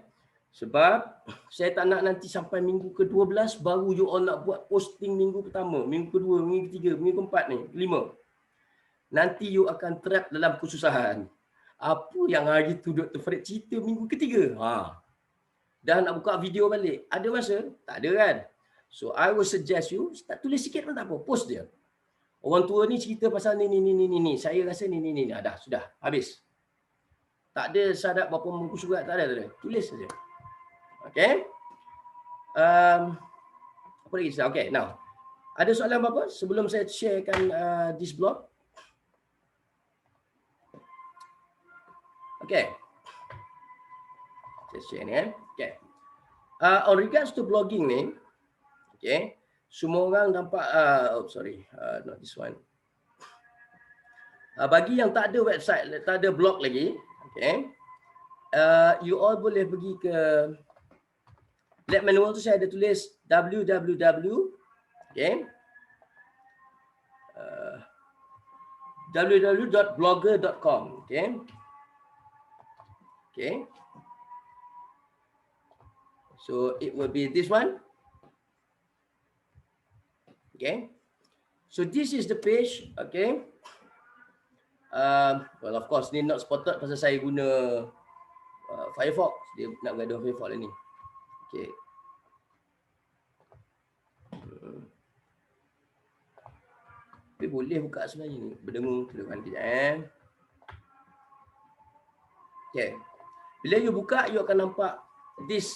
Sebab saya tak nak nanti sampai minggu ke-12 baru you all nak buat posting minggu pertama, minggu kedua, minggu ketiga, minggu keempat ni, kelima. Nanti you akan trap dalam kesusahan. Apa yang hari tu Dr. Farid cerita minggu ketiga? Dah nak buka video balik. Ada masa? Tak ada kan? So I will suggest you, start tulis sikit pun tak apa, post dia. Orang tua ni cerita pasal ni. Saya rasa ni. Dah, sudah, habis. Tak ada syarat berapa muka surat, tak ada. Tulis saja. Okay. Apa lagi? Okay, now. Ada soalan apa sebelum saya sharekan this blog? Okay. Saya share ni. Okay. On regards to blogging ni, okay, semua orang nampak, not this one. Bagi yang tak ada website, tak ada blog lagi, okay, you all boleh pergi ke lab manual tu, saya ada tulis www, okay, www.blogger.com, okay. Okay. So it will be this one. Okay. So this is the page. Okay. Well, of course, ni not spotted pasal saya guna Firefox. Dia nak gaduh Firefox lah ni. Okay. Tapi boleh buka sebenarnya ni. Berdengung kedepan kejap. Okay. Bila you buka, you akan nampak this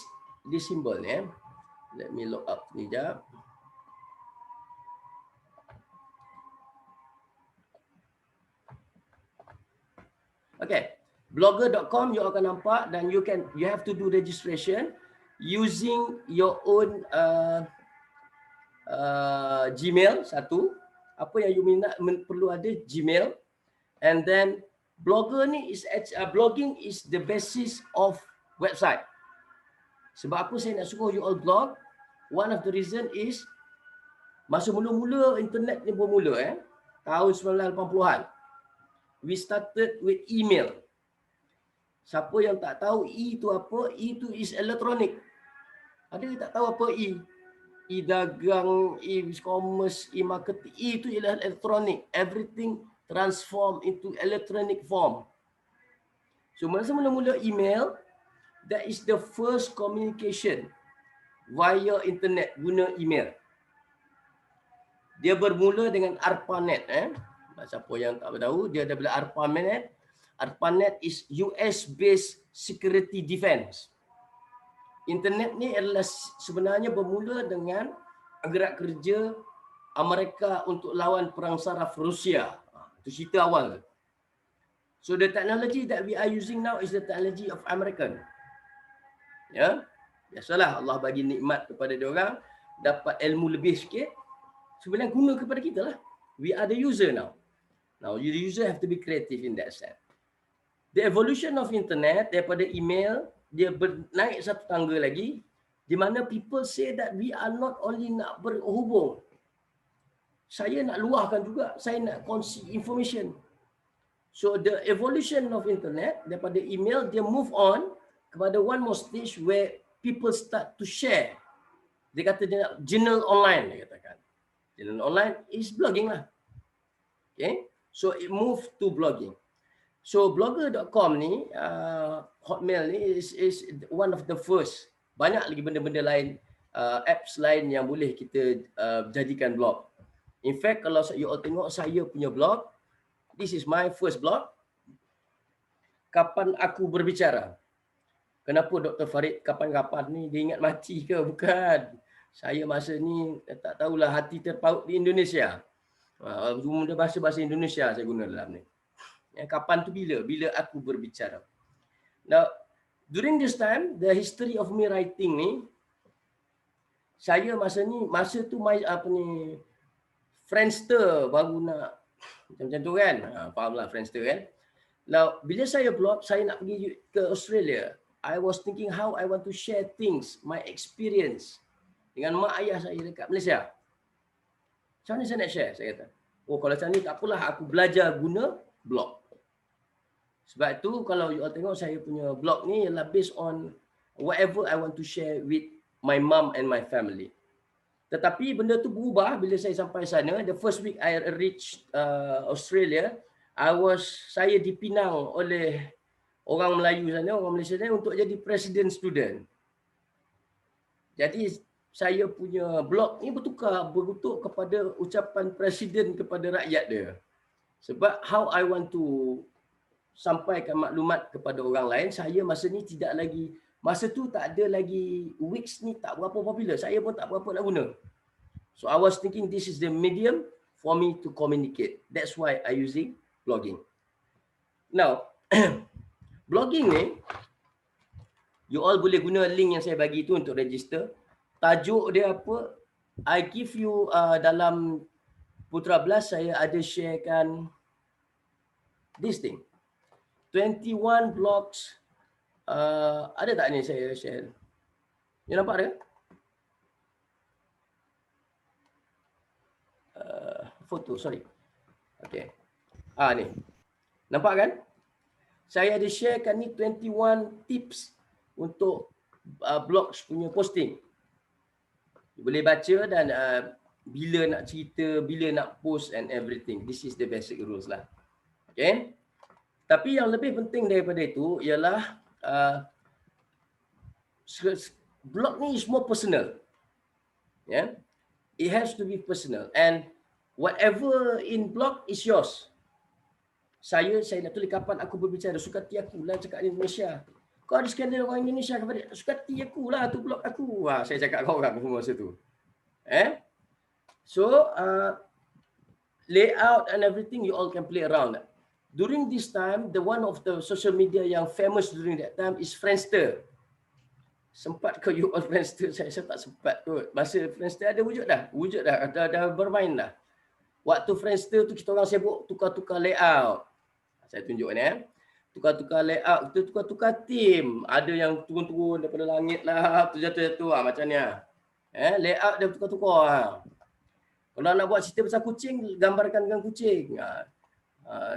symbol ya. Let me log up ni jap. Okay, blogger.com you akan nampak, dan you have to do registration using your own Gmail satu. Apa yang you minat perlu ada Gmail, and then blogger ni blogging is the basis of website. Sebab apa saya nak suruh you all blog? One of the reason is masa mula-mula internet ni bermula tahun 1980-an. We started with email. Siapa yang tak tahu E itu apa? E itu is electronic. Ada yang tak tahu apa E? E-dagang, e-commerce, e-marketing. E itu ialah electronic. Everything transform into electronic form. So masa mula-mula email, that is the first communication via internet guna email. Dia bermula dengan ARPANET. Siapa yang tak tahu, dia daripada ARPANET. ARPANET is US-based security defense. Internet ni adalah sebenarnya bermula dengan gerak kerja Amerika untuk lawan perang saraf Rusia. Itu cerita awal. So the technology that we are using now is the technology of American. Ya. Biasalah Allah bagi nikmat kepada dia orang, dapat ilmu lebih sikit, sebenarnya guna kepada kita lah. We are the user now. Now the user have to be creative in that sense. The evolution of internet daripada email, dia naik satu tangga lagi, di mana people say that we are not only nak berhubung, saya nak luahkan juga, saya nak kongsi information. So the evolution of internet daripada email, dia move on kepada one more stage where people start to share. Dia kata dia nak journal online, dia katakan. Journal online is blogging lah. Okay, so it moved to blogging. So blogger.com ni, Hotmail ni is one of the first. Banyak lagi benda-benda lain, apps lain yang boleh kita jadikan blog. In fact, kalau you all tengok saya punya blog, this is my first blog. Kapan aku berbicara. Kenapa Dr. Farid kapan-kapan ni dia ingat mati ke? Bukan. Saya masa ni tak tahulah, hati terpaut di Indonesia. Cuma bahasa Indonesia saya guna dalam ni. Kapan tu bila? Bila aku berbicara. Now, during this time, the history of me writing ni, saya masa tu Friendster baru nak macam tu kan. Fahamlah Friendster kan. Now, bila saya blog, saya nak pergi ke Australia. I was thinking how I want to share things, my experience dengan mak ayah saya dekat Malaysia. Macam mana saya nak share? Saya kata, oh kalau macam ni tak apalah, aku belajar guna blog. Sebab tu kalau you all tengok saya punya blog ni ialah based on whatever I want to share with my mom and my family. Tetapi benda tu berubah bila saya sampai sana. The first week I reached Australia, saya dipinang oleh orang Melayu sana, orang Malaysia sana untuk jadi president student. Jadi saya punya blog ni berbentuk kepada ucapan presiden kepada rakyat dia. Sebab how I want to sampaikan maklumat kepada orang lain, saya masa ni masa tu tak ada lagi, Wix ni tak berapa popular, saya pun tak berapa nak guna. So I was thinking this is the medium for me to communicate. That's why I using blogging. Now, blogging ni, you all boleh guna link yang saya bagi tu untuk register. Tajuk dia apa? I give you dalam Putra Blast saya ada sharekan this thing. 21 blogs. Ada tak ni saya share? You nampak ada? Foto, sorry. Okay. Ni. Nampak kan? Saya ada sharekan ni 21 tips untuk blogs punya posting. Boleh baca dan bila nak cerita, bila nak post and everything. This is the basic rules lah. Okay. Tapi yang lebih penting daripada itu ialah blog ni is more personal. Yeah. It has to be personal and whatever in blog is yours. Saya nak tulis kapan aku berbicara, suka hati aku lah cakap di Indonesia. Kau ada skandal orang Indonesia kepada suka hati aku lah, tu blog aku. Saya cakap kau orang semua masa tu. So layout and everything you all can play around. During this time, the one of the social media yang famous during that time is Friendster. Sempat ke you all Friendster? Saya tak sempat kot. Masa Friendster ada wujud dah, dah bermain dah. Waktu Friendster tu kita orang sibuk tukar-tukar layout. Saya tunjuk ni tukar-tukar layout, kita tukar-tukar team. Ada yang turun-turun daripada langit lah, jatuh-jatuh macam ni. Layout dia tukar-tukar. Kalau nak buat cerita pasal kucing, gambarkan dengan kucing.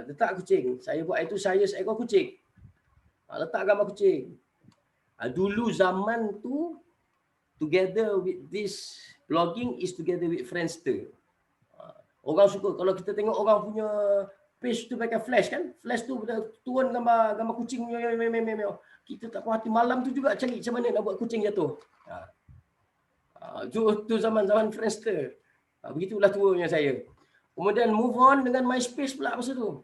Letak kucing. Saya buat itu, saya seekor kucing. Letak gambar kucing. Dulu zaman tu, together with this blogging is together with Friendster. Orang suka, kalau kita tengok orang punya page tu pakai flash kan, flash tu turun gambar kucing, kita tak puas hati. Malam tu juga cari macam mana nak buat kucing jatuh. Tu zaman-zaman Friendster. Begitulah tuanya saya. Kemudian move on dengan MySpace pula masa tu.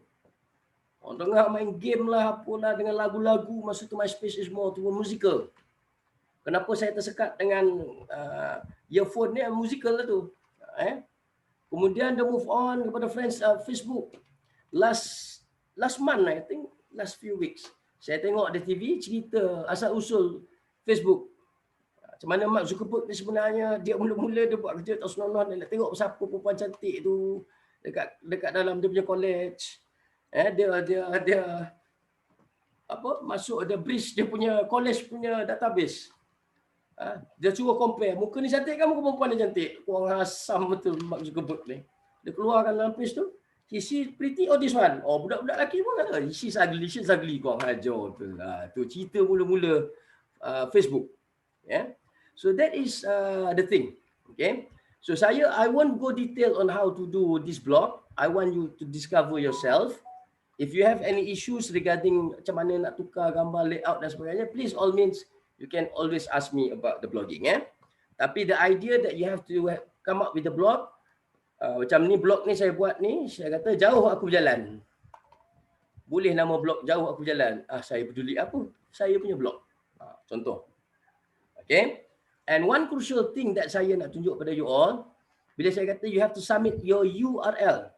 Orang tengah main game lah, apalah dengan lagu-lagu. Masa tu MySpace is more to musical. Kenapa saya tersekat dengan earphone ni, musical lah tu. Kemudian dia move on kepada Facebook. Last last month, I think last few weeks, saya tengok di TV cerita asal usul Facebook. Macam mana Mark Zuckerberg ni sebenarnya dia mula-mula dia buat kerja tak senonoh, dia nak tengok siapa perempuan cantik tu dekat dalam dia punya college. Dia masuk dia breach dia punya college punya database. Dia cuba compare muka ni cantik kan muka perempuan ni cantik. Kurang asam betul Mark Zuckerberg ni. Dia keluarkan dalam page tu, she pretty or this one? Oh, budak-budak lelaki pun kata, she's ugly, kurang ajar betul. Tu cerita mula-mula Facebook. Yeah. So that is the thing. Okay. So I won't go detail on how to do this blog. I want you to discover yourself. If you have any issues regarding macam mana nak tukar gambar, layout dan sebagainya, please all means you can always ask me about the blogging. Tapi the idea that you have to come up with the blog, macam ni blog ni saya buat ni, saya kata jauh aku berjalan. Boleh nama blog jauh aku berjalan. Saya peduli apa? Saya punya blog. Contoh. Okay. And one crucial thing that saya nak tunjuk pada you all, bila saya kata you have to submit your URL.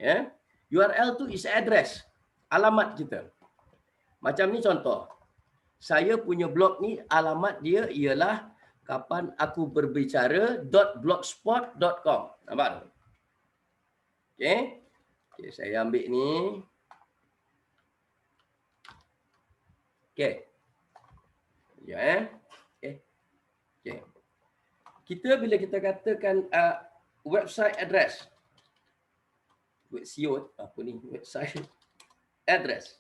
Yeah. URL tu is address, alamat kita. Macam ni contoh. Saya punya blog ni alamat dia ialah kapanakuberbicara.blogspot.com. Nampak tak? Okey. Okey, saya ambil ni. Okey. Ya Okey. Kita bila kita katakan website address, website address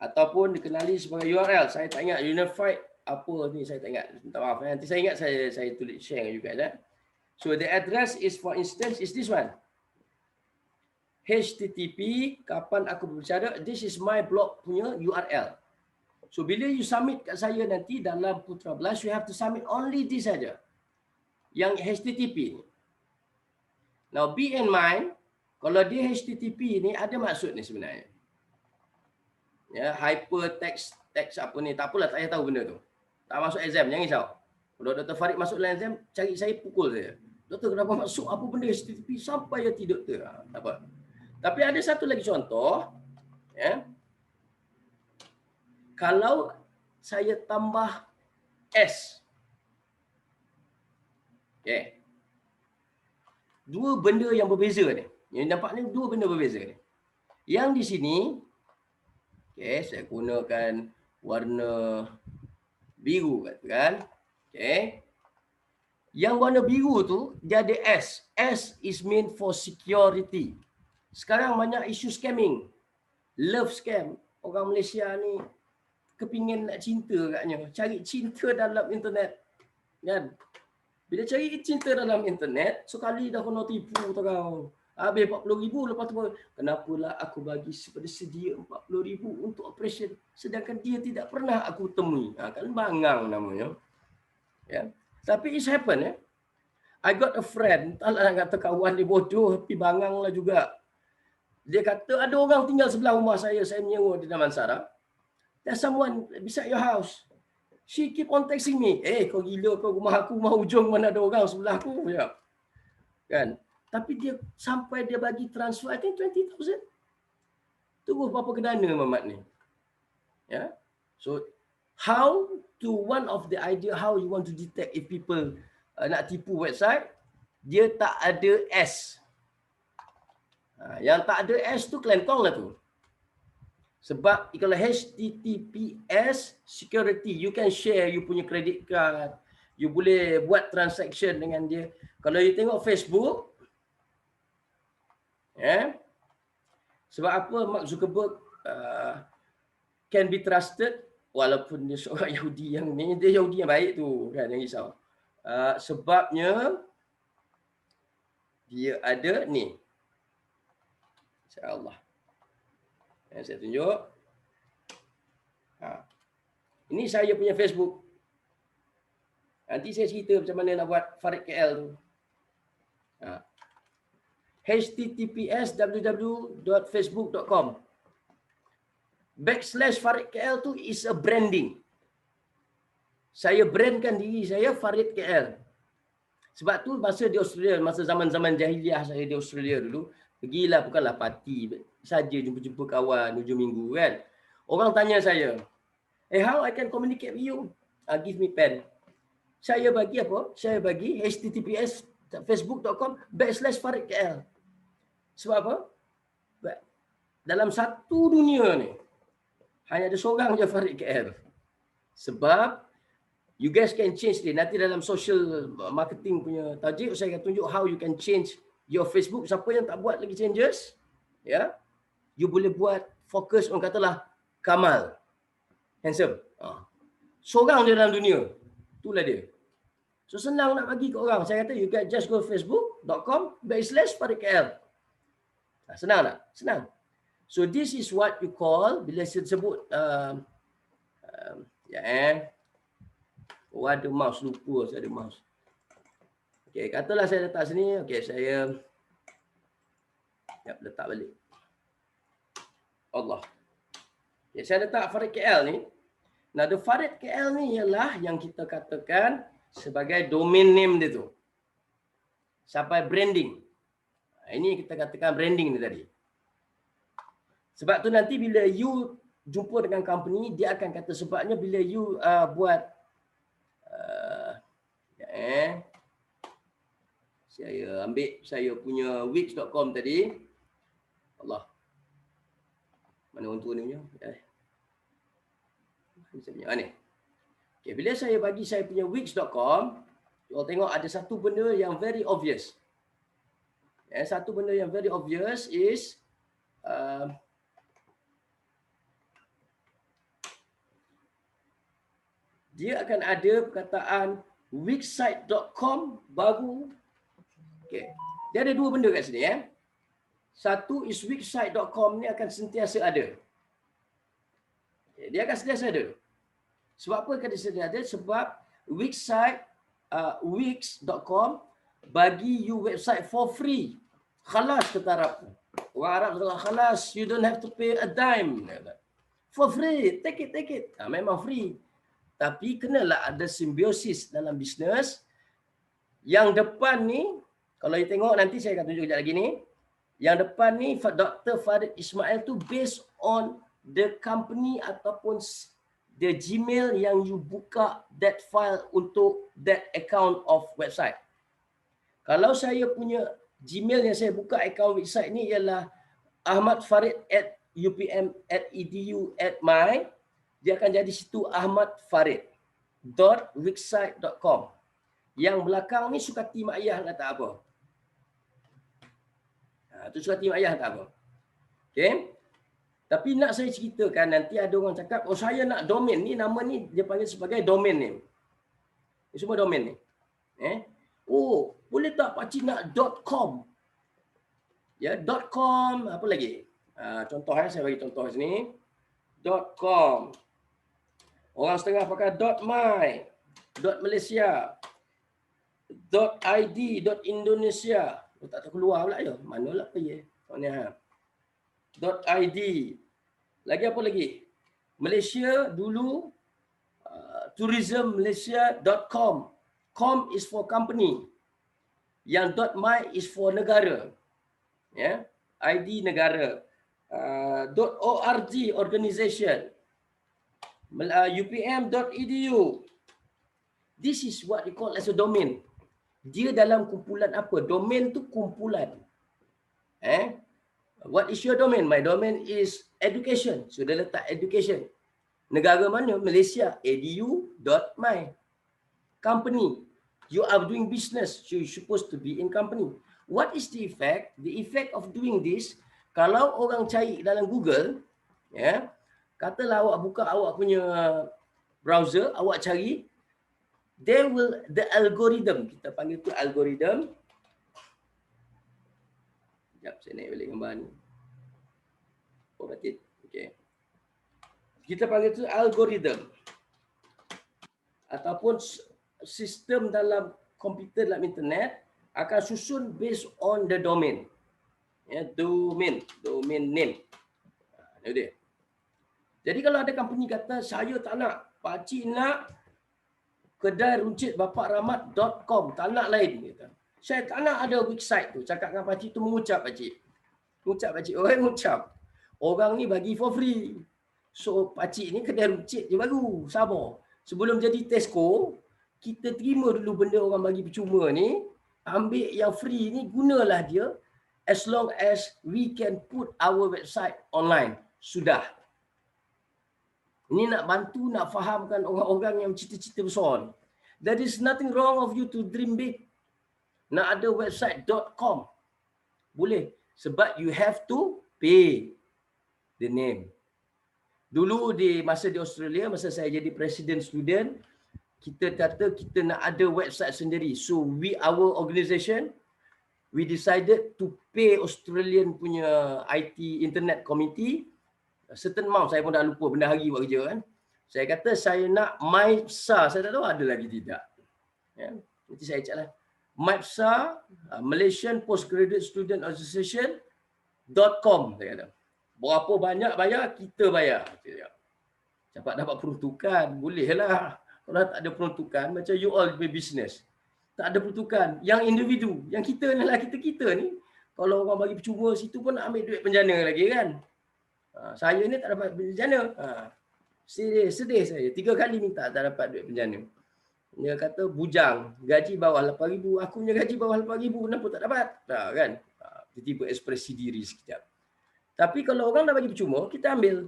ataupun dikenali sebagai URL, saya tak ingat unified apa ni, saya tak ingat, minta maaf. Nanti saya ingat saya tulis share dengan you guys. So the address is, for instance, is this one, http kapan aku berbicara, this is my blog punya URL. So bila you submit kat saya nanti dalam Putra Blast, you have to submit only this saja, yang HTTP ni. Now be in mind, kalau dia HTTP ni ada maksud ni sebenarnya. Ya, hypertext apa ni, tak apalah, tak payah tahu benda tu. Tak masuk exam, jangan risau. Kalau Dr. Farid masuk dalam exam, cari saya, pukul saya. Doktor, kenapa masuk apa benda HTTP sampai dia tidak tahu. Tak apa. Tapi ada satu lagi contoh, ya. Kalau saya tambah S. Okay. Dua benda yang berbeza ni. Yang nampak ni dua benda berbeza ni. Yang di sini, okay, saya gunakan warna biru kan. Okay. Yang warna biru tu dia ada S. S is meant for security. Sekarang banyak isu scamming. Love scam. Orang Malaysia ni kepingin nak cinta katnya. Cari cinta dalam internet. Kan? Bila cari cinta dalam internet, sekali dah kena tipu kau. Habis 40,000, lepas tu kenapalah aku bagi sedia 40,000 untuk operation sedangkan dia tidak pernah aku temui. Kan bangang namanya. Ya. Tapi it's happen ya. I got a friend, taklah nak kata kawan dia bodoh, tapi bangang lah juga. Dia kata ada orang tinggal sebelah rumah saya menyewa di Damansara. There's someone beside your house. She keep on texting me. Kau gila kau, rumah aku rumah ujung mana ada orang sebelah aku. Ya. Kan? Tapi dia sampai dia bagi transfer, I think 20,000. Tunggu berapa kedana Mamat ni. Ya. So, one of the idea how you want to detect if people nak tipu website, dia tak ada S. Yang tak ada S tu kelentong lah tu. Sebab kalau HTTPS security, you can share you punya credit card, you boleh buat transaction dengan dia. Kalau you tengok Facebook, sebab apa Mark Zuckerberg can be trusted, walaupun dia seorang Yahudi yang ni, dia Yahudi yang baik tu kan, jangan risau. Sebabnya dia ada ni. InsyaAllah. Yang saya tunjuk. Ini saya punya Facebook. Nanti saya cerita macam mana nak buat Farid KL tu. https www.facebook.com /Farid KL tu is a branding. Saya brandkan diri saya Farid KL. Sebab tu masa di Australia, masa zaman-zaman jahiliah saya di Australia dulu, Pergilah, bukanlah parti saja, jumpa-jumpa kawan hujung minggu kan. Orang tanya saya, how I can communicate with you? Give me pen. Saya bagi apa? Saya bagi https facebook.com/FaridKL. Sebab apa? Dalam satu dunia ni, hanya ada seorang je Farid KL. Sebab you guys can change dia. Nanti dalam social marketing punya tajuk, saya akan tunjuk how you can change your Facebook. Siapa yang tak buat lagi changes, ya, you boleh buat fokus, orang katalah Kamal. Handsome. Seorang je dalam dunia. Itulah dia. So senang nak bagi ke orang. Saya kata you can just go facebook.com/FaridKL. Senang tak? Senang. So this is what you call, bila saya sebut ada mouse, lupa saya ada mouse. Okey, katalah saya letak sini, okey saya letak balik. Allah. Okay, saya letak Farid KL ni. Nah, the Farid KL ni ialah yang kita katakan sebagai domain name dia tu. Sampai branding. Ini kita katakan branding ni tadi. Sebab tu nanti bila you jumpa dengan company, dia akan kata sebabnya bila you buat saya ambil saya punya wix.com tadi. Allah. Mana orang tua ni punya? Ni. Okay, bila saya bagi saya punya wix.com, you tengok ada satu benda yang very obvious. Satu benda yang very obvious is dia akan ada perkataan wixsite.com baru. Okay. Dia ada dua benda kat sini. Satu is wixsite.com ni akan sentiasa ada. Okay. Dia akan sentiasa ada. Sebab apa akan sentiasa ada? Sebab wix.com bagi you website for free. Khalas kata Arab. Orang Arab kata khalas, you don't have to pay a dime. For free, take it. Memang free. Tapi kenalah ada simbiosis dalam bisnes. Yang depan ni, kalau you tengok nanti saya akan tunjuk sekejap lagi ni. Yang depan ni, Dr. Farid Ismail tu based on the company ataupun the Gmail yang you buka that file untuk that account of website. Kalau saya punya Gmail yang saya buka account website ni ialah ahmadfarid@upm.edu@my, dia akan jadi situ ahmadfarid.wixsite.com. Yang belakang ni Sukati Mak Ayah nak tak apa. Tu Sukati Mak Ayah tak apa. Okey. Tapi nak saya ceritakan, nanti ada orang cakap, oh saya nak domain ni, nama ni dia panggil sebagai domain name. Ini semua domain ni. Oh, boleh tak pakcik nak .com? Ya, .com, apa lagi? Contoh saya bagi contoh sini. .com. Orang setengah pakai .my, .malaysia, .id, .indonesia. Oh, tak tahu keluar pula ya. Manalah pergi. .id. Lagi apa lagi? Malaysia dulu tourismmalaysia.com. Com is for company. Yang .my is for negara. Ya, ID negara. .org organization. upm.edu. This is what we call as a domain. Dia dalam kumpulan apa? Domain tu kumpulan. What is your domain? My domain is education. Sudah letak education. Negara mana? Malaysia. edu.my. Company. You are doing business. So you're supposed to be in company. What is the effect? The effect of doing this, kalau orang cari dalam Google, katalah awak buka awak punya browser, awak cari, the algorithm, kita panggil tu algorithm. Sekejap, saya naik balik gambar ni. Oh, batin. Okay. Kita panggil tu algorithm. Ataupun sistem dalam komputer dalam internet akan susun based on the domain. Domain name. Itu dia. Jadi kalau ada company kata, saya tak nak, pakcik nak kedai runcit Bapak Rahmat.com, tak nak lain. Kata. Saya tak nak ada website tu, cakap dengan pakcik tu mengucap pakcik. Ngucap pakcik. Orang ngucap. Orang ni bagi for free. So pakcik ni kedai runcit je baru. Sabar. Sebelum jadi Tesco, kita terima dulu benda orang bagi percuma ni. Ambil yang free ni, gunalah dia. As long as we can put our website online. Sudah. Ini nak bantu, nak fahamkan orang-orang yang cita-cita besar ni. There is nothing wrong of you to dream big. Nak ada website.com. Boleh. Sebab you have to pay the name. Dulu di masa di Australia, masa saya jadi presiden student, kita kata kita nak ada website sendiri. So our organisation, we decided to pay Australian punya IT internet committee certain amount. Saya pun dah lupa benda hari buat kerja kan. Saya kata saya nak MIPSA. Saya tak tahu ada lagi tidak. Ya, nanti saya cek lah. MIPSA, Malaysian Postgraduate Student Association.com. Saya kata. Berapa banyak bayar, kita bayar. Dapat peruntukan, bolehlah. Kalau tak ada peruntukan, macam you all be business. Tak ada peruntukan. Yang individu, yang kita ni lah, kita ni. Kalau orang bagi percuma situ pun nak ambil duit penjana lagi kan. Saya ni tak dapat penjana. Sedih saya. 3 kali minta tak dapat duit penjana. Dia kata bujang, gaji bawah 8,000. Aku punya gaji bawah 8,000, kenapa tak dapat? Kan? Tiba-tiba ekspresi diri sekejap. Tapi kalau orang dah bagi percuma, kita ambil.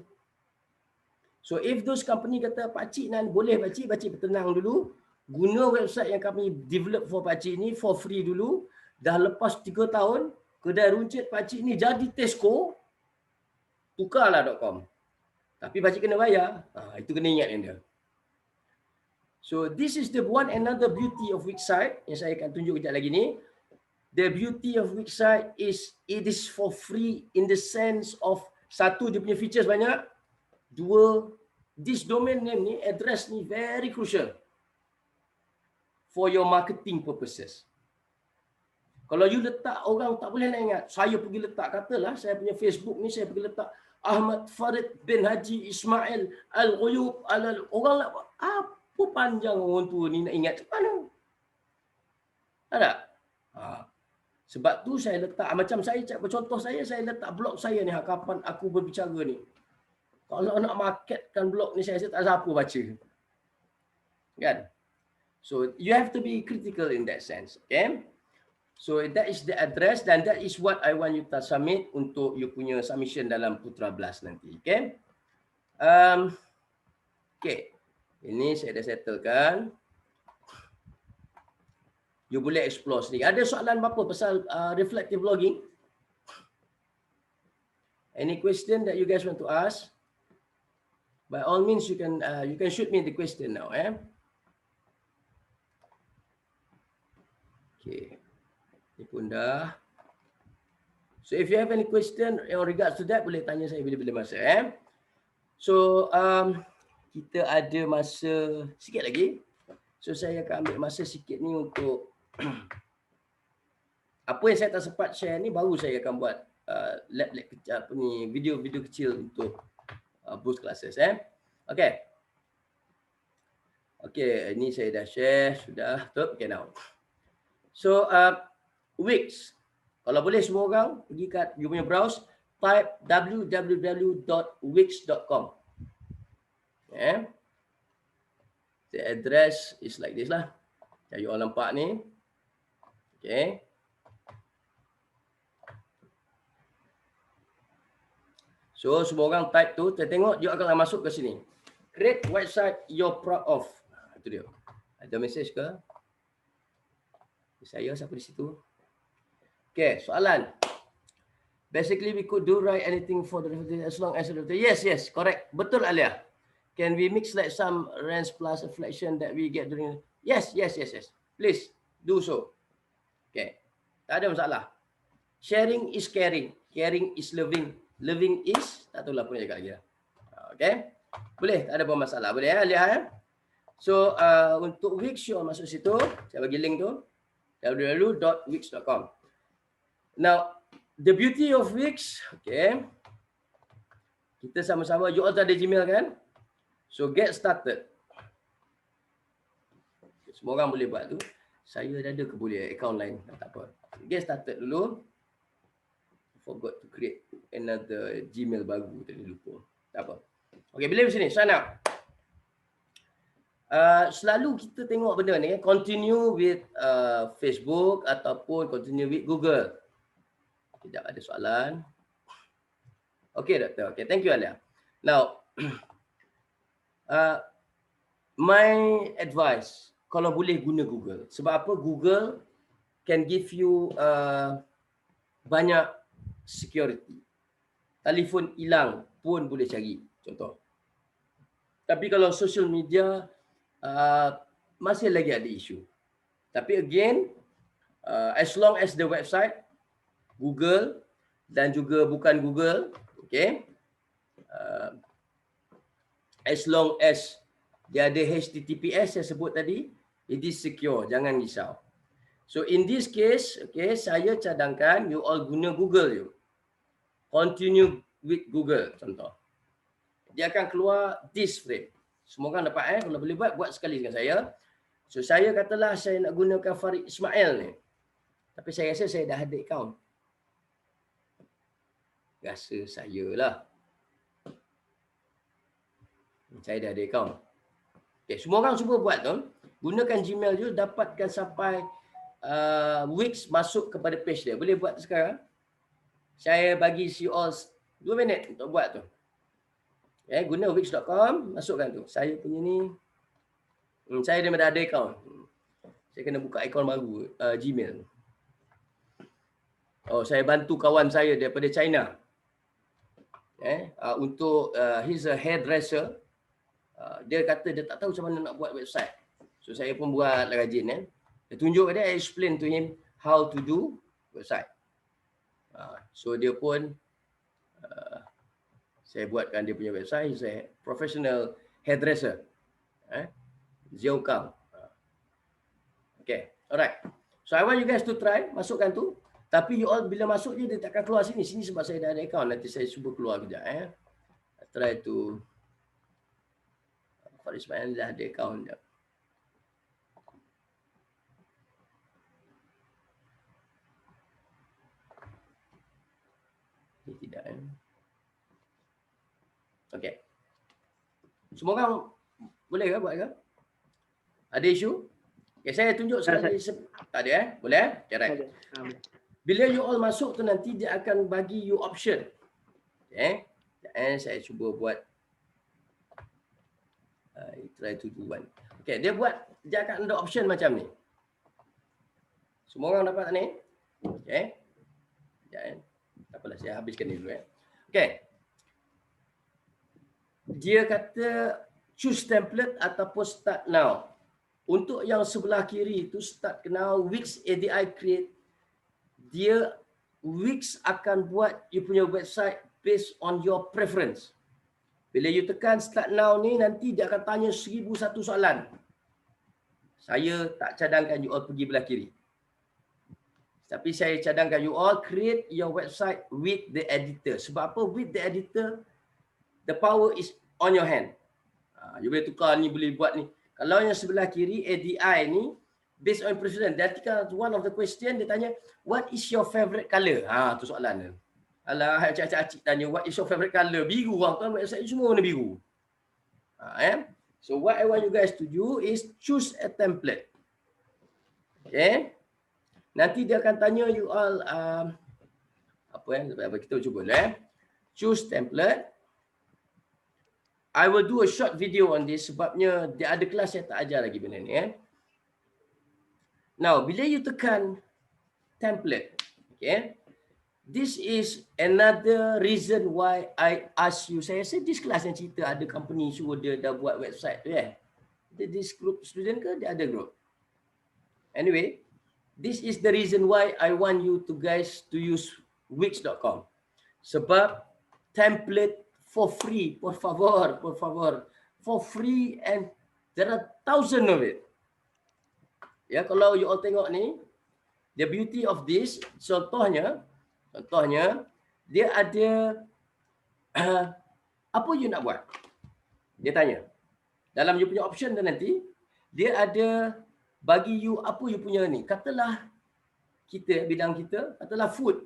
So if those company kata, pakcik nan boleh pakcik bertenang dulu. Guna website yang kami develop for pakcik ni for free dulu. Dah lepas 3 tahun, kedai runcit pakcik ni jadi Tesco. Tukarlah.com. Tapi pakcik kena bayar. Itu kena ingat dia. So this is the one another beauty of Wixsite yang saya akan tunjuk kejap lagi ni. The beauty of Wixsite is it is for free in the sense of satu dia punya features banyak. Dua, this domain name ni, address ni very crucial for your marketing purposes. Kalau you letak, orang tak boleh nak ingat. Saya pergi letak, katalah saya punya Facebook ni saya pergi letak Ahmad Farid bin Haji Ismail Al-Ghuyub orang nak apa panjang orang tua ni nak ingat mana? Tak? Sebab tu saya letak macam saya contoh saya letak blog saya ni kapan aku berbicara ni. Kalau nak marketkan blog ni saya tak siapa baca. Kan? So you have to be critical in that sense, okay? So that is the address dan that is what I want you to submit untuk you punya submission dalam Putra Blast nanti, okay? Okay. Ini saya dah settlekan. You boleh explore sendiri. Ada soalan apa pasal reflective blogging? Any question that you guys want to ask? By all means you can shoot me the question now, Okay. Ini pun dah. So if you have any question in regards to that, boleh tanya saya bila-bila masa. So kita ada masa sikit lagi. So saya akan ambil masa sikit ni untuk apa yang saya tak sempat share ni baru saya akan buat lab apa ni video-video kecil untuk boost classes. Okay. Okay, ini saya dah share sudah. Okay now. So Wix. Kalau boleh semua orang pergi kat you punya browse, type www.wix.com. The address is like this lah. Yang you all nampak ni. Okay. So semua orang type tu, kita tengok you akan masuk ke sini. Create website you're proud of. Itu dia. Ada message ke? Saya siapa di situ? Okay, soalan. Basically we could do write anything for the as long as the yes, correct. Betul Alia. Can we mix like some rants plus reflection that we get during yes. Please do so. Okay. Tak ada masalah. Sharing is caring. Caring is loving. Loving is tak tahu lah apa nak cakap lagi lah. Okay. Boleh, tak ada apa masalah. Boleh Alia. So untuk Wix you masuk situ. Saya bagi link tu. www.wix.com. Now, the beauty of Wix, okay. Kita sama-sama, you all ada Gmail kan? So, get started. Semua orang boleh buat tu. Saya dah ada ke boleh account lain? Tak apa. Get started dulu. forgot to create another Gmail baru, tadi lupa. Tak apa. Okay, bila sini, sign up. Selalu kita tengok benda ni, continue with Facebook ataupun continue with Google. Tidak ada soalan. Okay, Doktor. Okay, thank you, Alia. Now, my advice, kalau boleh guna Google. Sebab apa? Google can give you banyak security. Telefon hilang pun boleh cari, contoh. Tapi kalau social media, masih lagi ada isu. Tapi again, as long as the website, Google dan juga bukan Google, okay, as long as dia ada HTTPS saya sebut tadi, it is secure, jangan risau. So in this case, okay, saya cadangkan you all guna Google you. Continue with Google, contoh. Dia akan keluar this frame. Semua orang dapat kalau boleh buat sekali dengan saya. So saya katalah saya nak gunakan Farid Ismail ni. Tapi saya rasa saya dah ada account. Rasa saya lah. Saya dah ada account. Okay, semua orang cuba buat tu. Gunakan Gmail je, dapatkan sampai Wix masuk kepada page dia. Boleh buat sekarang. Saya bagi you all 2 minit untuk buat tu. Okay, guna wix.com, masukkan tu. Saya punya ni, saya dah ada account. Saya kena buka account baru, Gmail. Oh, saya bantu kawan saya daripada China. Untuk, he's a hairdresser. Dia kata dia tak tahu macam mana nak buat website. So saya pun buat rajin. Dia tunjuk dia, I explain to him how to do website. So dia pun, saya buatkan dia punya website. He's a professional hairdresser. Xiao Kang. Okay, alright. So I want you guys to try, masukkan tu. Tapi you all bila masuk je, dia takkan keluar sini. Sini sebab saya dah ada account. Nanti saya cuba keluar kejap. I try to, Farid Ismail dah ada account je. Ini tidak. Okay. Semua orang boleh ke buat ke? Ada isu? Okay, saya tunjuk sekali. Tak ada Boleh Okay, right. Bila you all masuk tu nanti dia akan bagi you option. Okay. Dan saya cuba buat. Try to do one. Okay, dia akan ada option macam ni. Semua orang dapat ni? Okay. Dan tak apalah, saya habiskan ni dulu. Okay. Dia kata choose template ataupun start now. Untuk yang sebelah kiri itu start now, Wix ADI create. Dia Wix akan buat you punya website based on your preference. Bila you tekan start now ni, nanti dia akan tanya 1001 soalan. Saya tak cadangkan you all pergi belah kiri. Tapi saya cadangkan you all create your website with the editor. Sebab apa? With the editor, the power is on your hand. You boleh tukar ni, boleh buat ni. Kalau yang sebelah kiri, ADI ni, based on preference. Dia ketika one of the question, dia tanya, what is your favorite color? Tu soalan dia. Alah, acik-acik tanya, what is your favorite color? Biru lah, kan website semua warna biru. So what I want you guys to do is choose a template. Okay. Nanti dia akan tanya you all, apa kita cuba lah. Choose template. I will do a short video on this sebabnya dia ada kelas saya tak ajar lagi benda ni. Now, bila you tekan template, okay, this is another reason why I ask you. Saya rasa this kelas yang cerita ada company suruh dia dah buat website tu This group student ke dia ada group? Anyway, this is the reason why I want you to guys to use Wix.com. Sebab template for free, por favor, for free, and there are thousands of it. Ya, kalau you all tengok ni, the beauty of this, contohnya, dia ada apa you nak buat? Dia tanya. Dalam you punya option dan nanti, dia ada bagi you apa you punya ni. Katalah kita, bidang kita, katalah food.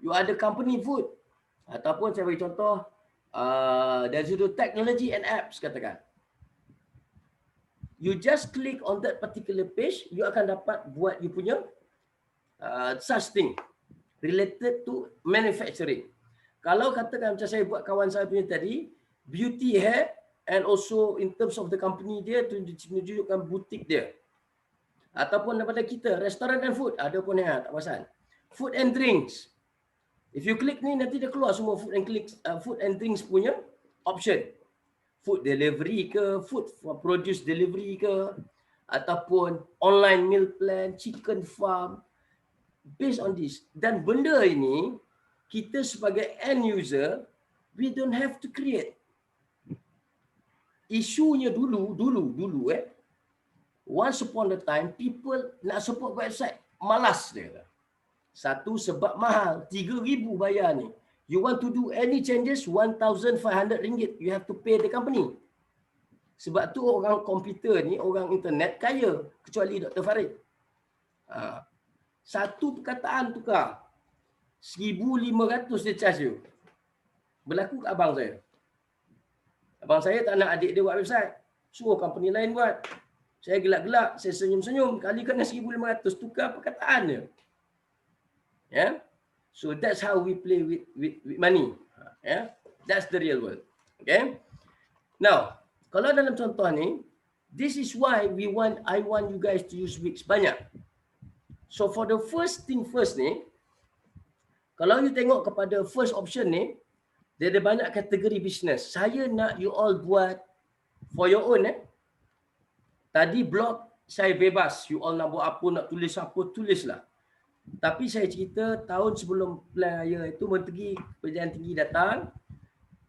You ada company food. Ataupun saya bagi contoh, dari sudut technology and apps katakan. You just click on that particular page, you akan dapat buat you punya such thing related to manufacturing. Kalau katakan macam saya buat kawan saya punya tadi, beauty hair and also in terms of the company dia tunjukkan butik dia. Ataupun daripada kita, restaurant and food, ada pun tak pasal. Food and drinks. If you click ni nanti dia keluar semua food and drinks punya option. Food delivery ke, food for produce delivery ke, ataupun online meal plan, chicken farm, based on this. Dan benda ini, kita sebagai end user, we don't have to create. Isunya dulu, once upon a time, people nak support website, malas dia kata. Satu, sebab mahal, 3,000 bayar ni. You want to do any changes, RM1,500 you have to pay the company. Sebab tu orang komputer ni, orang internet kaya, kecuali Dr. Farid. Satu perkataan tukar, 1,500 dia charge you. Berlaku kat abang saya. Abang saya tak nak adik dia buat website. Suruh company lain buat. Saya gelak-gelak, saya senyum-senyum. Kali kena 1,500, tukar perkataan dia. Yeah? So that's how we play with money. Yeah? That's the real world. Okay? Now, kalau dalam contoh ni, this is why I want you guys to use Wix banyak. So for the first thing first ni, kalau you tengok kepada first option ni, dia ada banyak kategori bisnes. Saya nak you all buat for your own. Tadi blog saya bebas. You all nak buat apa, nak tulis apa, tulislah. Tapi saya cerita tahun sebelum plan raya itu Menteri Pendidikan Tinggi datang,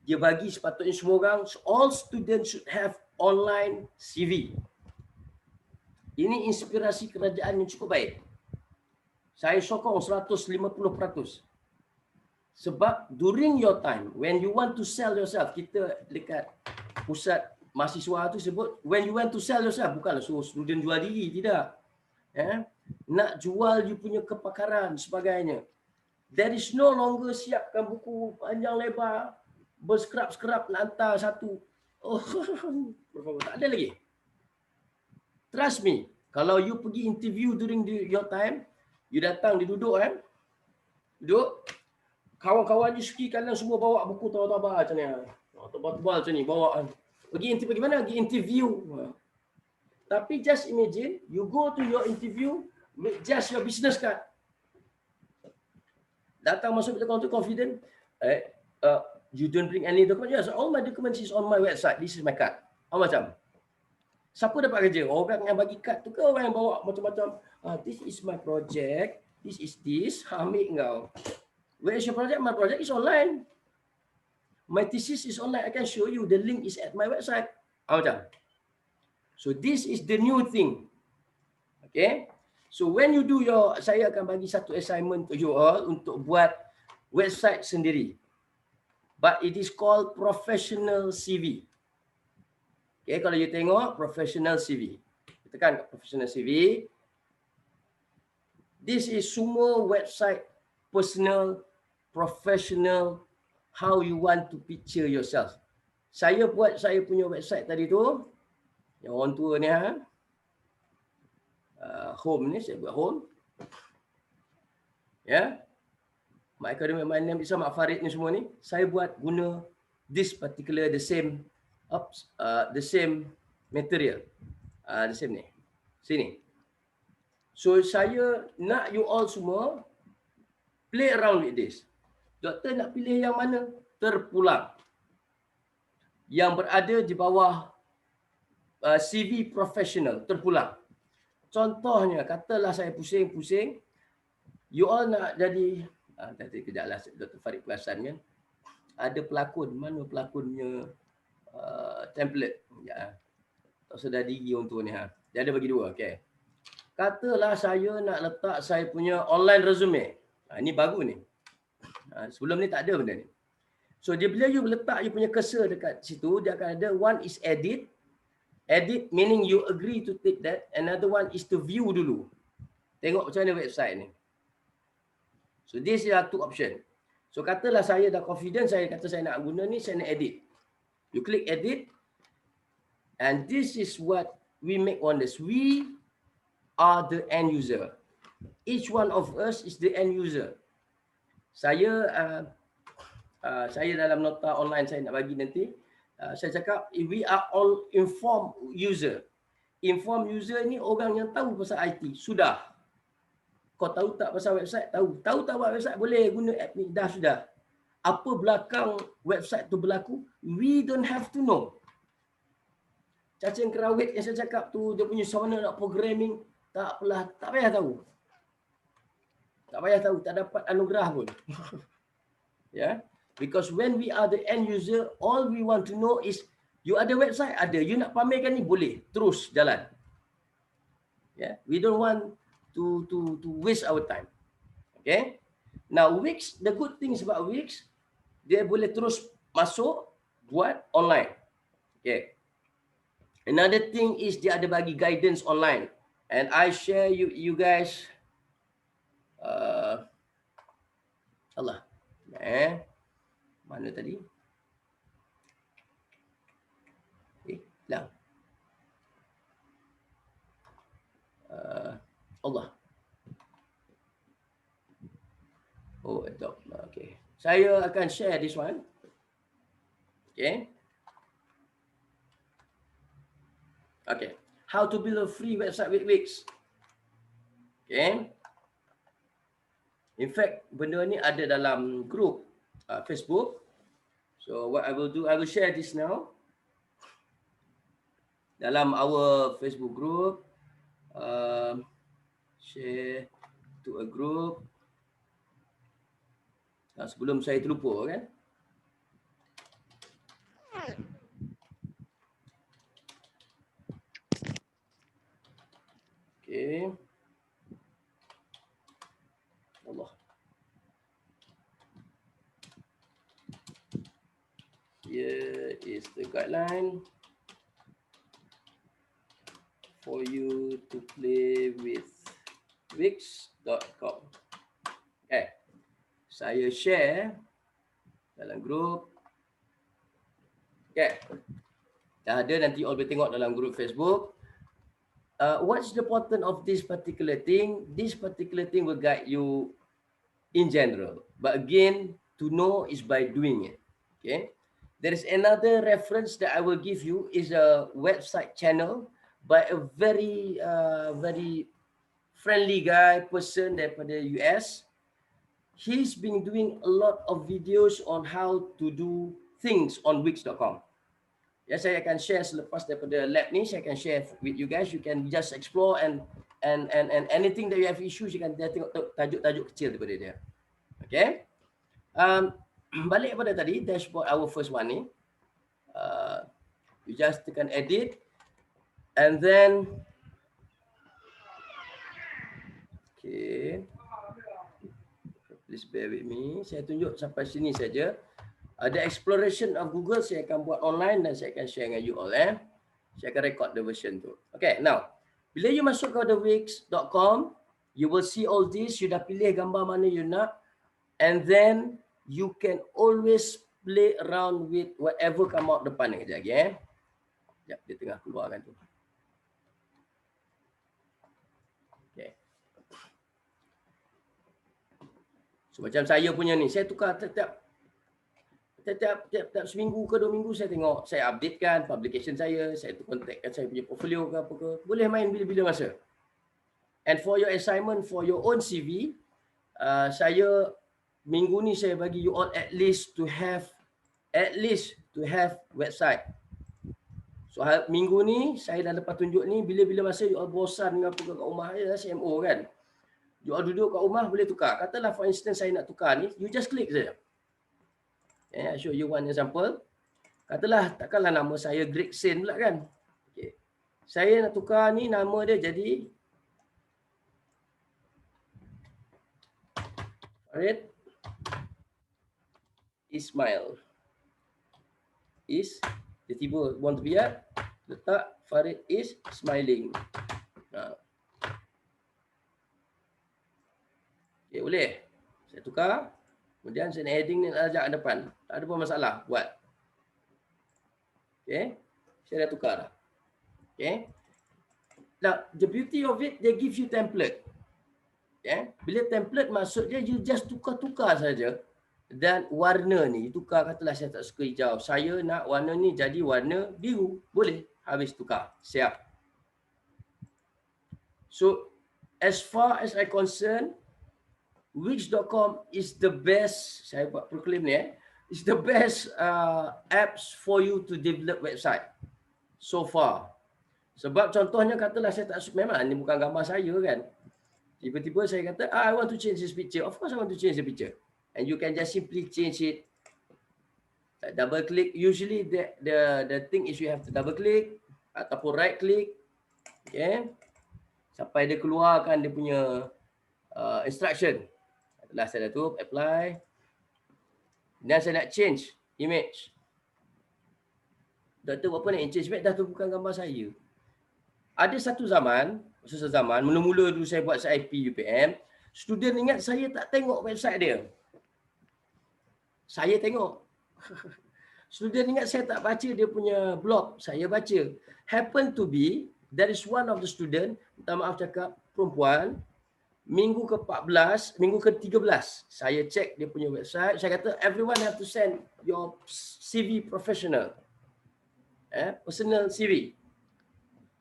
dia bagi sepatutnya semua orang, all students should have online CV. Ini inspirasi kerajaan yang cukup baik. Saya sokong 150%. Sebab during your time, when you want to sell yourself, kita dekat pusat mahasiswa tu sebut, when you want to sell yourself, bukanlah suruh student jual diri, tidak. Nak jual you punya kepakaran sebagainya. There is no longer siapkan buku panjang lebar, berskrap-skrap nak hantar satu. Oh, tak ada lagi. Trust me, kalau you pergi interview during your time, you datang, dia duduk duduk, kawan-kawan you ski kalian semua bawa buku tebal-tebal macam ni. Tebal-tebal macam ni, bawa. Pergi mana? Pergi interview. Tapi just imagine, you go to your interview with just your business card. Datang masuk kita tu confident. You don't bring any document. Yes, all my documents is on my website. This is my card. Macam. Siapa dapat kerja? Orang yang bagi kad tu ke orang yang bawa macam-macam? This is my project. This is this. Ambil kau. Where is your project? My project is online. My thesis is online. I can show you. The link is at my website. Macam. So this is the new thing. Okay. So when you do saya akan bagi satu assignment to you all untuk buat website sendiri. But it is called professional CV. Okay, kalau you tengok professional CV. Tekan professional CV. This is semua website personal, professional, how you want to picture yourself. Saya buat saya punya website tadi tu, yang orang tua ni home ni, saya buat home. Ya. My academic, my name is Mak Farid ni semua ni, saya buat guna this particular the same material. The same ni. Sini. So saya nak you all semua play around with this. Doktor nak pilih yang mana? Terpulang. Yang berada di bawah CV professional, terpulang. Contohnya, katalah saya pusing-pusing, you all nak jadi, nanti kejaplah Dr. Farid perasan kan, ada pelakon, mana pelakonnya template. Ya. Tak sedar diri untuk ni. Dia ada bagi dua, okay. Katalah saya nak letak saya punya online resume. Ini baru ni. Sebelum ni tak ada benda ni. So dia bila you letak you punya cursor dekat situ, dia akan ada one is edit. Edit meaning you agree to take that. Another one is to view dulu. Tengok macam mana website ni. So this is two option. So katalah saya dah confident, saya kata saya nak guna ni, saya nak edit. You click edit, and this is what we make wonders. We are the end user. Each one of us is the end user. Saya dalam nota online saya nak bagi nanti, saya cakap we are all informed user. Informed user ni orang yang tahu pasal IT. Sudah. Kau tahu tak pasal website? Tahu. Tahu tak buat website? Boleh guna app ni. Dah sudah. Apa belakang website tu berlaku? We don't have to know. Cacing kerawit yang saya cakap tu, dia punya macam mana nak programming, tak apalah, tak payah tahu. Tak payah tahu, tak dapat anugerah pun. Yeah. Because when we are the end user, all we want to know is, you ada website? Ada. You nak pamerkan ni? Boleh. Terus jalan. Yeah. We don't want to waste our time. Okay. Now Wix, the good things about Wix, dia boleh terus masuk buat online. Okay. Another thing is dia ada bagi guidance online, and I share you guys. Allah. Mana tadi? Hilang. Allah. Oh, adopt. Okay. Saya akan share this one. Okay. Okay. How to build a free website with Wix. Okay. In fact, benda ni ada dalam grup Facebook. So what I will do, I will share this now. Dalam our Facebook group. Share to a group. Sebelum saya terlupa kan. Okay. Allah. Here is the guideline for you to play with Wix.com. Okay. Saya share dalam grup. Okay. Dah ada, nanti all boleh tengok dalam grup Facebook. What's the point of this particular thing? This particular thing will guide you in general. But again, to know is by doing it. Okay. There is another reference that I will give you, is a website channel by a very friendly person daripada US. He's been doing a lot of videos on how to do things on Wix.com. Ya, saya akan share selepas daripada lab ni, saya akan share with you guys. You can just explore and anything that you have issues, you can tengok tajuk-tajuk kecil daripada dia. Okay. Balik pada tadi, dashboard our first one ni. You just tekan edit. And then, okay. Please bear with me. Saya tunjuk sampai sini saja. Ada exploration of Google, saya akan buat online dan saya akan share dengan you all. Saya akan record the version tu. Okay, now. Bila you masuk ke wix.com, you will see all this. You dah pilih gambar mana you nak. And then, you can always play around with whatever come out depan ni. Kejap lagi. Sekejap, dia tengah keluarkan tu. Okay. So, macam saya punya ni, saya tukar tiap seminggu ke 2 minggu saya tengok, saya updatekan publication saya contactkan saya punya portfolio ke apa ke. Boleh main bila-bila masa. And for your assignment, for your own CV, saya minggu ni saya bagi you all at least to have website. So minggu ni saya dah lepas tunjuk ni, bila-bila masa you all bosan dengan apa kat rumah ya, CMO kan. You all duduk kat rumah boleh tukar. Katalah for instance saya nak tukar ni, you just click saja. I show you one example. Katalah takkanlah nama saya Greg Sen pula kan. Okay. Saya nak tukar ni, nama dia jadi Farid Ismail. Dia tiba buang tebiat, letak Farid is smiling. Okay, boleh. Saya tukar. Kemudian saya nak heading ni nak ajak ke depan. Tak ada pun masalah. Buat. Okay. Saya dah tukar dah. Okay. Now, the beauty of it, they give you template. Okay. Bila template maksudnya, you just tukar-tukar saja. Dan warna ni, tukar katalah saya tak suka hijau. Saya nak warna ni jadi warna biru. Boleh. Habis tukar. Siap. So, as far as I concern, Wix.com is the best, saya buat proclaim ni is the best apps for you to develop website so far. Sebab contohnya katalah saya tak suka, memang ni bukan gambar saya kan. Tiba-tiba saya kata, I want to change this picture. Of course I want to change the picture. And you can just simply change it. Double click. Usually the thing is you have to double click ataupun right click. Okay. Sampai dia keluarkan dia punya instruction. Setelah saya dah tutup, apply. Dan saya nak change image. Doktor, apa nak change image? Dah tu bukan gambar saya. Ada satu zaman, mula-mula dulu saya buat SIP UPM, student ingat saya tak tengok website dia. Saya tengok. Student ingat saya tak baca dia punya blog. Saya baca. Happen to be, there is one of the student, minta maaf cakap, perempuan, minggu ke-14, minggu ke-13, saya cek dia punya website. Saya kata, everyone have to send your CV professional. Personal CV.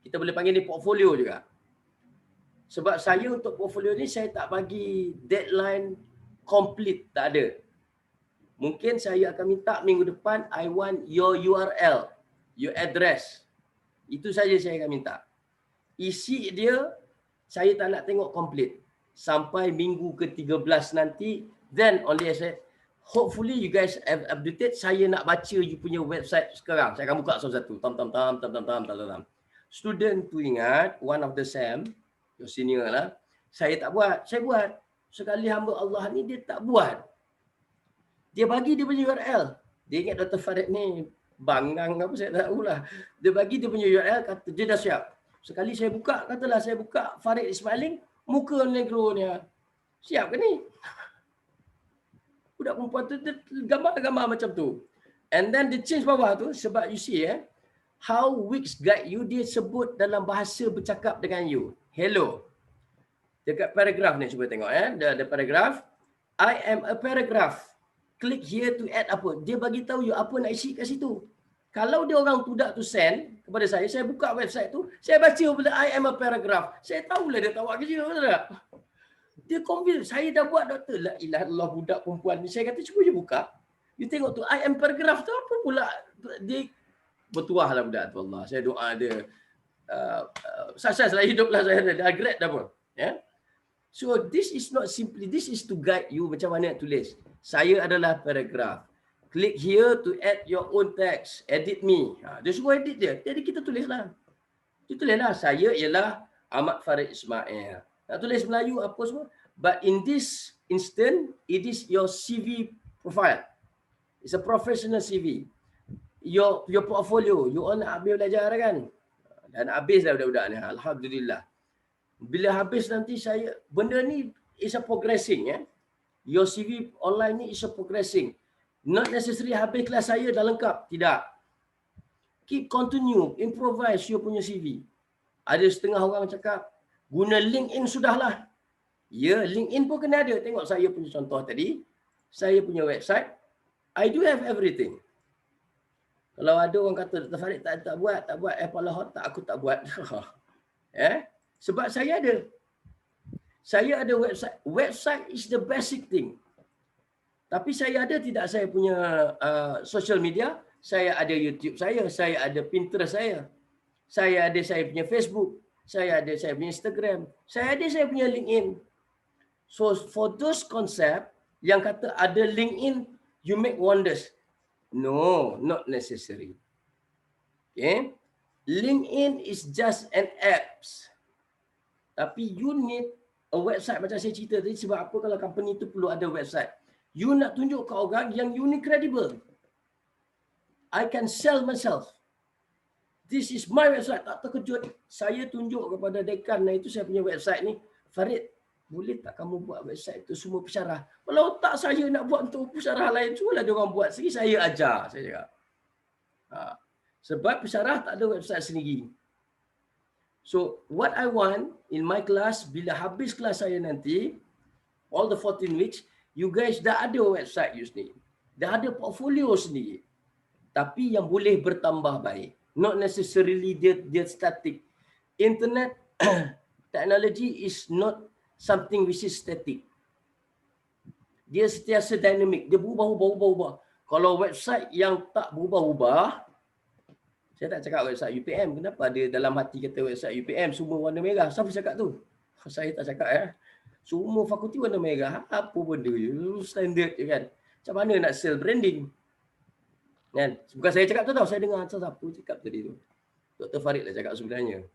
Kita boleh panggil ni portfolio juga. Sebab saya untuk portfolio ni, saya tak bagi deadline complete. Tak ada. Mungkin saya akan minta minggu depan, I want your URL, your address. Itu saja saya akan minta. Isi dia, saya tak nak tengok complete. Sampai minggu ke-13 nanti, then only I said, hopefully you guys have updated. Saya nak baca you punya website sekarang. Saya akan buka satu-satu. Tam. Student tu ingat, one of the SAM, your senior lah, saya tak buat. Saya buat. Sekali hamba Allah ni dia tak buat. Dia bagi dia punya URL. Dia ingat Dr. Farid ni bangang apa saya tak tahu lah. Dia bagi dia punya URL, kata dia dah siap. Sekali saya buka, katalah saya buka Farid Ismailing, muka negro ni. Siap ke ni? Budak perempuan tu gambar-gambar macam tu. And then dia change bawah tu sebab you see how Wix guide you, dia sebut dalam bahasa bercakap dengan you. Hello. Dekat paragraph ni cuba tengok the paragraph. I am a paragraph. Click here to add apa. Dia bagi tahu you apa nak isi kat situ. Kalau dia orang tudak tu send kepada saya buka website tu, saya baca bila I am a paragraph. Saya tahulah dia tak buat kerja, betul tak? Dia confuse. Saya dah buat doktor. La ilaha illallah budak perempuan ni. Saya kata cuba je buka. You tengok tu I am paragraph tu apa pula. Dia bertuah lah budak tu Allah. Saya doa dia sukses lah hiduplah saya dah grad dah pun. Ya. So this is not simply, this is to guide you macam mana nak tulis. Saya adalah paragraph. Click here to add your own text. Edit me. Dia suruh edit dia. Jadi kita tulislah. Kita tulislah. Saya ialah Ahmad Farid Ismail. Nak tulis Melayu apa semua. But in this instant, it is your CV profile. It's a professional CV. Your portfolio. You all nak habis belajar kan? Dan habis dah budak-budak ni. Alhamdulillah. Bila habis nanti saya, benda ni is a progressing. Your CV online ni is a progressing. Not necessary habis kelas saya dah lengkap. Tidak. Keep continue. Improvise your punya CV. Ada setengah orang cakap, guna LinkedIn sudahlah. Ya, LinkedIn pun kena ada. Tengok saya punya contoh tadi. Saya punya website. I do have everything. Kalau ada orang kata, Dr. Farid tak buat. Apalah, aku tak buat. Sebab saya ada. Saya ada website. Website is the basic thing. Tapi saya ada tidak saya punya social media. Saya ada YouTube saya ada Pinterest saya ada saya punya Facebook. Saya ada saya punya Instagram. Saya ada saya punya LinkedIn. So for those concept yang kata ada LinkedIn, you make wonders. No, not necessary. Okay. LinkedIn is just an apps. Tapi you need a website macam saya cerita tadi. Sebab apa kalau company itu perlu ada website? You nak tunjuk ke orang yang you ni credible. I can sell myself. This is my website. Tak terkejut. Saya tunjuk kepada dekan itu saya punya website ni. Farid, boleh tak kamu buat website itu semua pensyarah? Kalau tak saya nak buat untuk pensyarah lain, suruhlah dia orang buat sendiri, saya ajar, saya cakap. Sebab pensyarah tak ada website sendiri. So, what I want in my class, bila habis kelas saya nanti, all the 14 weeks, you guys dah ada website you sendiri. Dah ada portfolio sendiri. Tapi yang boleh bertambah baik. Not necessarily dia static. Internet technology is not something which is static. Dia sentiasa dynamic. Dia berubah. Kalau website yang tak berubah-ubah, saya tak cakap website UPM. Kenapa ada dalam hati kata website UPM semua warna merah? Siapa cakap tu? Saya tak cakap ya. Semua fakulti warna merah. Apa benda je? Standard je kan. Macam mana nak sell branding? Kan? Bukan saya cakap tu tau. Saya dengar siapa cakap tadi tu. Dr. Farid lah cakap sebenarnya.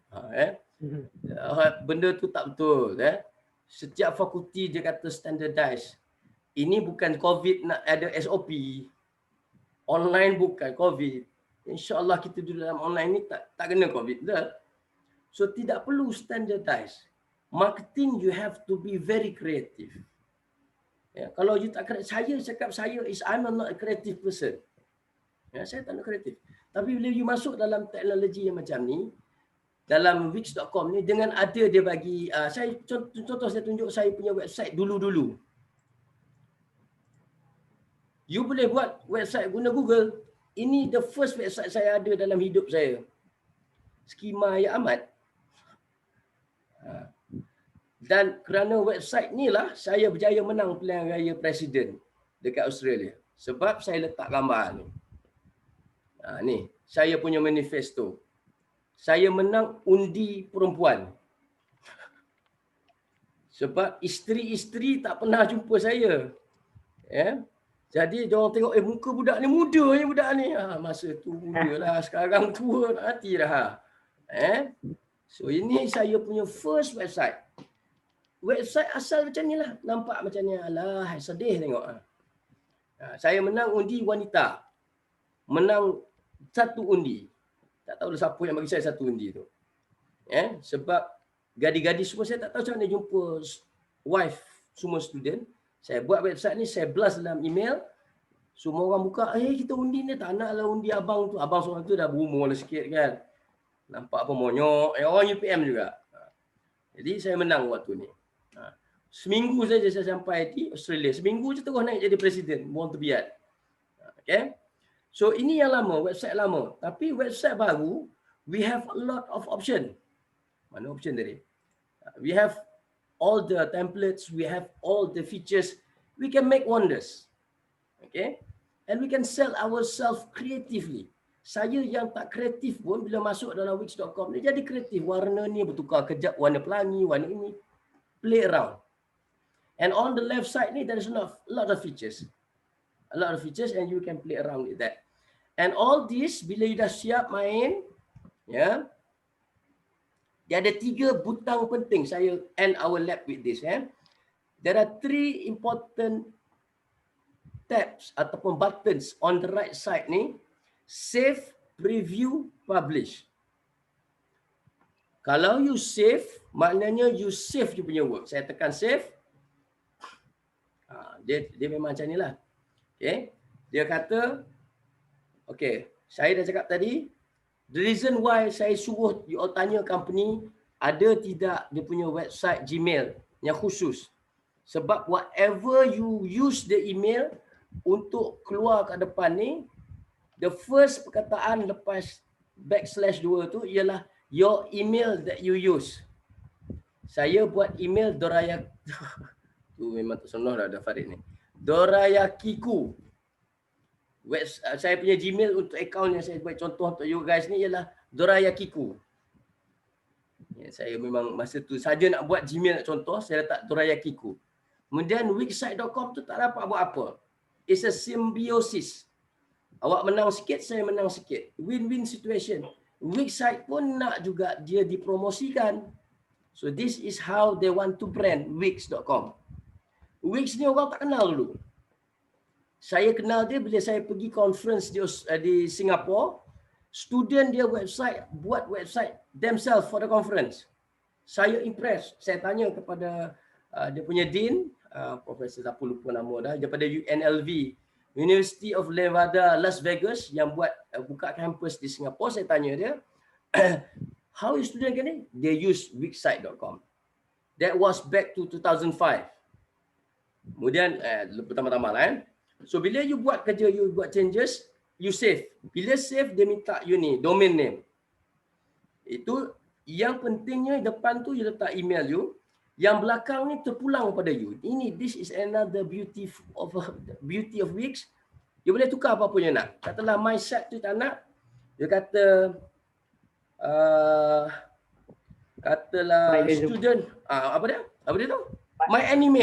Benda tu tak betul. Setiap fakulti dia kata standardized. Ini bukan COVID nak ada SOP. Online bukan COVID. InsyaAllah kita duduk dalam online ni tak kena COVID dah. So tidak perlu standardized. Marketing you have to be very creative. Ya, kalau you tak kreatif, saya cakap I'm not a creative person. Ya, saya tak nak kreatif. Tapi bila you masuk dalam teknologi yang macam ni, dalam Wix.com ni, dengan ada dia bagi, saya contoh saya tunjuk saya punya website dulu-dulu. You boleh buat website guna Google. Ini the first website saya ada dalam hidup saya. Skema yang amat. Dan kerana website ni lah, saya berjaya menang pilihan raya presiden dekat Australia. Sebab saya letak gambar ni. Ni, saya punya manifesto. Saya menang undi perempuan. Sebab isteri-isteri tak pernah jumpa saya. Ya. Jadi dia orang tengok, muka budak ni muda ni budak ni. Masa tu muda lah, sekarang tua nak hati dah. So ini saya punya first website. Website asal macam ni lah. Nampak macam ni. Alah, sedih tengok. Saya menang undi wanita. Menang 1 undi. Tak tahu siapa yang bagi saya 1 undi tu. Sebab gadis-gadis semua saya tak tahu macam mana jumpa wife semua student. Saya buat website ni, saya blast dalam email. Semua orang buka, kita undi ni, tak nak lah undi abang tu. Abang seorang tu dah berumur lah sikit kan. Nampak apa monyok. Orang UPM juga. Jadi saya menang waktu ni. Seminggu saja saya sampai di Australia. Seminggu je terus naik jadi presiden. Born to be at. Okay. So ini yang lama, website lama. Tapi website baru, we have a lot of option. Mana option tadi? We have all the templates, we have all the features, we can make wonders. Okay? And we can sell ourselves creatively. Saya yang tak kreatif pun bila masuk dalam Wix.com ni jadi kreatif. Warna ni bertukar kejap, warna pelangi, warna ini. Play around. And on the left side ni, there is a lot of features. A lot of features and you can play around with that. And all this, bila you dah siap main, ya, dia ada 3 butang penting. Saya end our lab with this. There are 3 important tabs ataupun buttons on the right side ni. Save, preview, publish. Kalau you save, maknanya you save you punya work. Saya tekan save. Dia memang macam ni lah. Okay. Dia kata, okay, saya dah cakap tadi, the reason why saya suruh you all tanya company ada tidak dia punya website Gmail yang khusus. Sebab whatever you use the email untuk keluar kat depan ni, the first perkataan lepas /2 tu ialah your email that you use. Saya buat email Doraya tu memang tak senang dah Farid ni. Dorayakiku. Saya punya Gmail untuk akaun yang saya buat contoh untuk you guys ni ialah Dorayakiku. Ya, saya memang masa tu saja nak buat Gmail nak contoh, saya letak Dorayakiku. Kemudian Wixsite.com tu tak dapat buat apa. It's a symbiosis. Awak menang sikit, saya menang sikit. Win-win situation. Wixsite pun nak juga dia dipromosikan. So this is how they want to brand Wix.com. Wix ni orang tak kenal dulu. Saya kenal dia bila saya pergi conference di Singapura. Student dia buat website themselves for the conference. Saya impressed. Saya tanya kepada dia punya dean, Profesor siapa lupa nama dah, daripada UNLV, University of Nevada, Las Vegas, yang buat buka kampus di Singapura. Saya tanya dia, how is student getting? They use Wixsite.com. That was back to 2005. Kemudian, pertama-tama lah So, bila you buat kerja, you buat changes, you save. Bila save, dia minta you ni, domain name. Itu, yang pentingnya depan tu you letak email you, yang belakang ni terpulang kepada you. This is another beauty of Wix. You boleh tukar apa pun you nak. Katalah my site tu tak nak, you kata, katalah student, apa dia tu? My anime.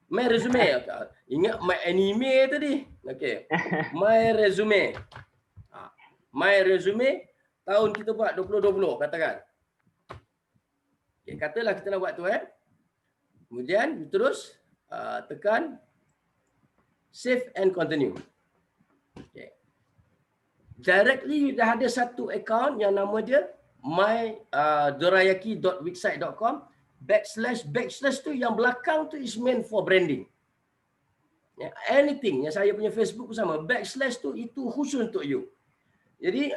My resume. Ingat my anime tadi. Okay. My resume. My resume tahun kita buat 2020 katakan. Okay, katalah kita nak buat tu Kemudian terus tekan save and continue. Okay. Directly you dah ada satu account yang nama dia dorayaki.wixsite.com // tu yang belakang tu is meant for branding. Anything yang saya punya Facebook pun sama, / tu itu khusus untuk you. Jadi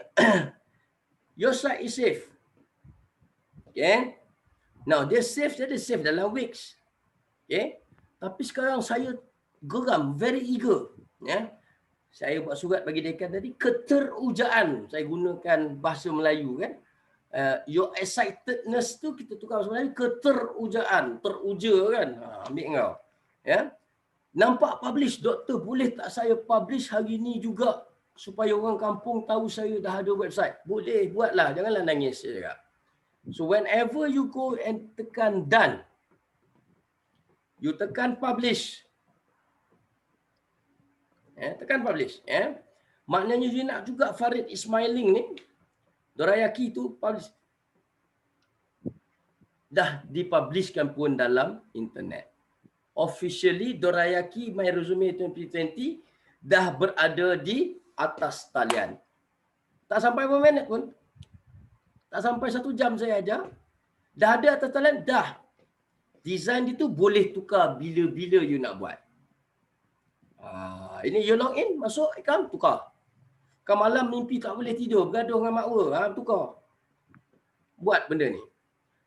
your site is safe. Okay. Now dia save dalam Wix. Okay. Tapi sekarang saya geram, very eager. Saya buat surat bagi dekan tadi, keterujaan. Saya gunakan bahasa Melayu kan. Your excitedness tu kita tukar bahasa Melayu, keterujaan, teruja kan. Ambil kau. Nampak publish, doktor boleh tak saya publish hari ni juga supaya orang kampung tahu saya dah ada website? Boleh, buatlah, janganlah nangis saya cakap. So whenever you go and tekan done, you tekan publish. Tekan publish. Maknanya you nak juga Farid Ismailing ni, Dorayaki tu publish. Dah dipublishkan pun dalam internet. Officially Dorayaki My Resume 2020 dah berada di atas talian. Tak sampai berapa minit pun. Tak sampai 1 jam saya ajar. Dah ada atas talian, dah. Design itu boleh tukar bila-bila you nak buat. Ini you log in, masuk account, tukar. Kau malam mimpi tak boleh tidur, bergaduh dengan makwa, tukar. Buat benda ni.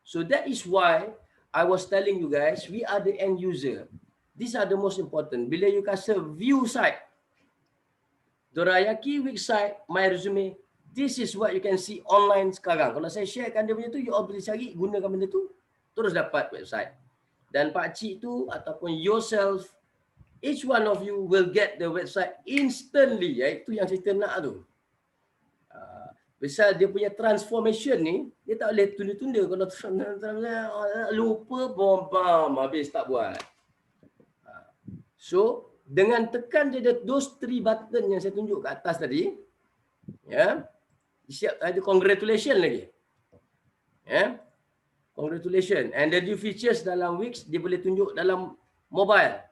So that is why I was telling you guys, we are the end user. These are the most important. Bila you kasi view site, Dorayaki Wixsite, My Resume, this is what you can see online sekarang. Kalau saya sharekan dia punya tu, you all boleh cari, gunakan benda tu, terus dapat website. Dan pakcik tu ataupun yourself, each one of you will get the website instantly. Itu yang cerita nak tu. Pasal dia punya transformation ni, dia tak boleh tunda-tunda. Kalau lupa, bom, habis tak buat. So, dengan tekan dia those 3 button yang saya tunjuk kat atas tadi, siap ada congratulations lagi. Congratulations. And the new features dalam Wix, dia boleh tunjuk dalam mobile.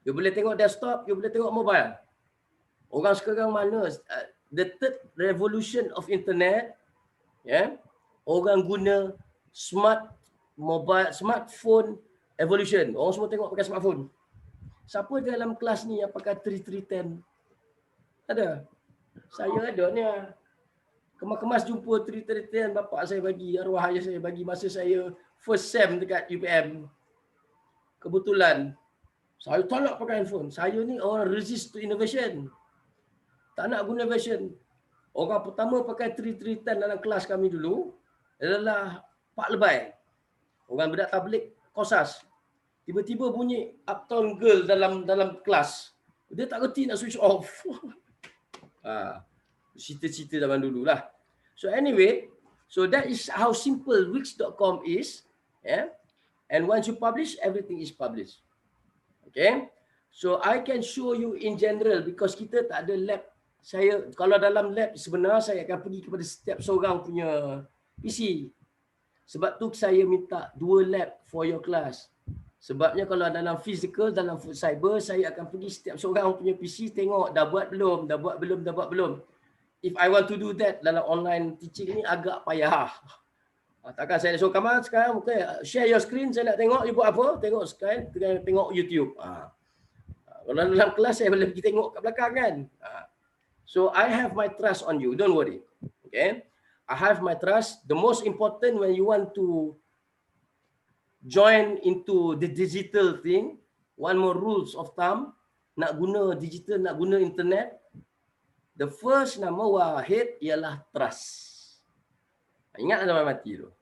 You boleh tengok desktop, you boleh tengok mobile. Orang sekarang mana, the third revolution of internet, orang guna smartphone evolution. Orang semua tengok pakai smartphone. Siapa dalam kelas ni yang pakai 3310? Ada? Saya ada ni. Kemas-kemas jumpa 3310 bapak saya bagi, arwah ayah saya bagi masa saya first sem dekat UPM. Kebetulan saya tak nak pakai handphone. Saya ni orang resist to innovation. Tak nak guna innovation. Orang pertama pakai 3310 dalam kelas kami dulu adalah Pak Lebai. Orang budak tablik Kosas. Tiba-tiba bunyi Uptown Girl dalam kelas. Dia tak reti nak switch off. Cerita-cerita zaman dulu lah. So anyway, so that is how simple Wix.com is. And once you publish, everything is published. Okay. So I can show you in general because kita tak ada lab. Saya kalau dalam lab sebenarnya saya akan pergi kepada setiap seorang punya PC. Sebab tu saya minta 2 lab for your class. Sebabnya kalau dalam physical, dalam food cyber, saya akan pergi setiap seorang punya PC tengok dah buat belum, dah buat belum. If I want to do that dalam online teaching ni agak payah. Takkan saya suruh Kamal sekarang, share your screen, saya nak tengok you buat apa, tengok screen, tengok YouTube. Kalau dalam kelas saya boleh pergi tengok kat belakang kan. So I have my trust on you, don't worry. Okay, I have my trust. The most important when you want to join into the digital thing, one more rules of thumb, nak guna digital, nak guna internet, the first number wahid ialah trust. Ingat sampai mati tu.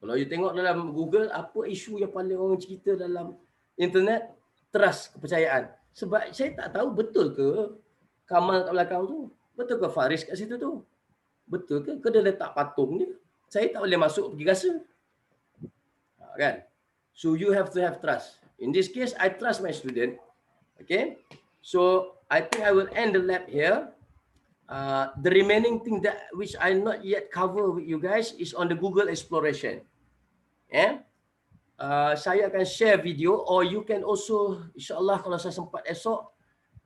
Kalau you tengok dalam Google, apa isu yang paling orang cerita dalam internet? Trust, kepercayaan. Sebab saya tak tahu betul ke Kamal kat belakang tu? Betul ke Faris kat situ tu? Betul ke? Ke dia letak patung dia? Saya tak boleh masuk pergi rasa. Kan? So you have to have trust. In this case, I trust my student. Okay? So I think I will end the lab here. The remaining thing that which I not yet cover with you guys is on the Google exploration. Saya akan share video, or you can also, insyaAllah kalau saya sempat esok,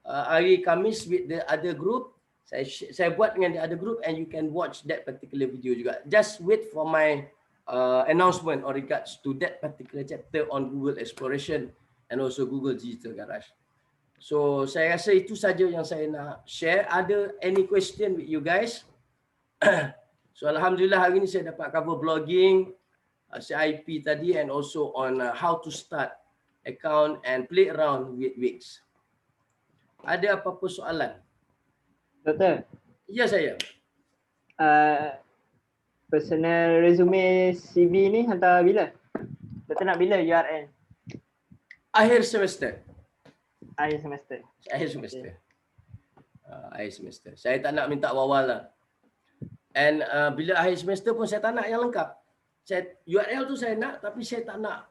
hari Khamis with the other group, saya buat dengan the other group and you can watch that particular video juga. Just wait for my announcement on regards to that particular chapter on Google exploration and also Google Digital Garage. So saya rasa itu saja yang saya nak share. Ada any question with you guys? So alhamdulillah hari ni saya dapat cover blogging, CIP tadi, and also on how to start account and play around with Wix. Ada apa-apa soalan? Doktor? Ya saya. Personal resume CV ni hantar bila? Doktor nak bila URL? Akhir semester. Akhir semester. Akhir semester. Akhir semester. Saya tak nak minta awal-awal lah. And bila akhir semester pun saya tak nak yang lengkap. URL tu saya nak, tapi saya tak nak.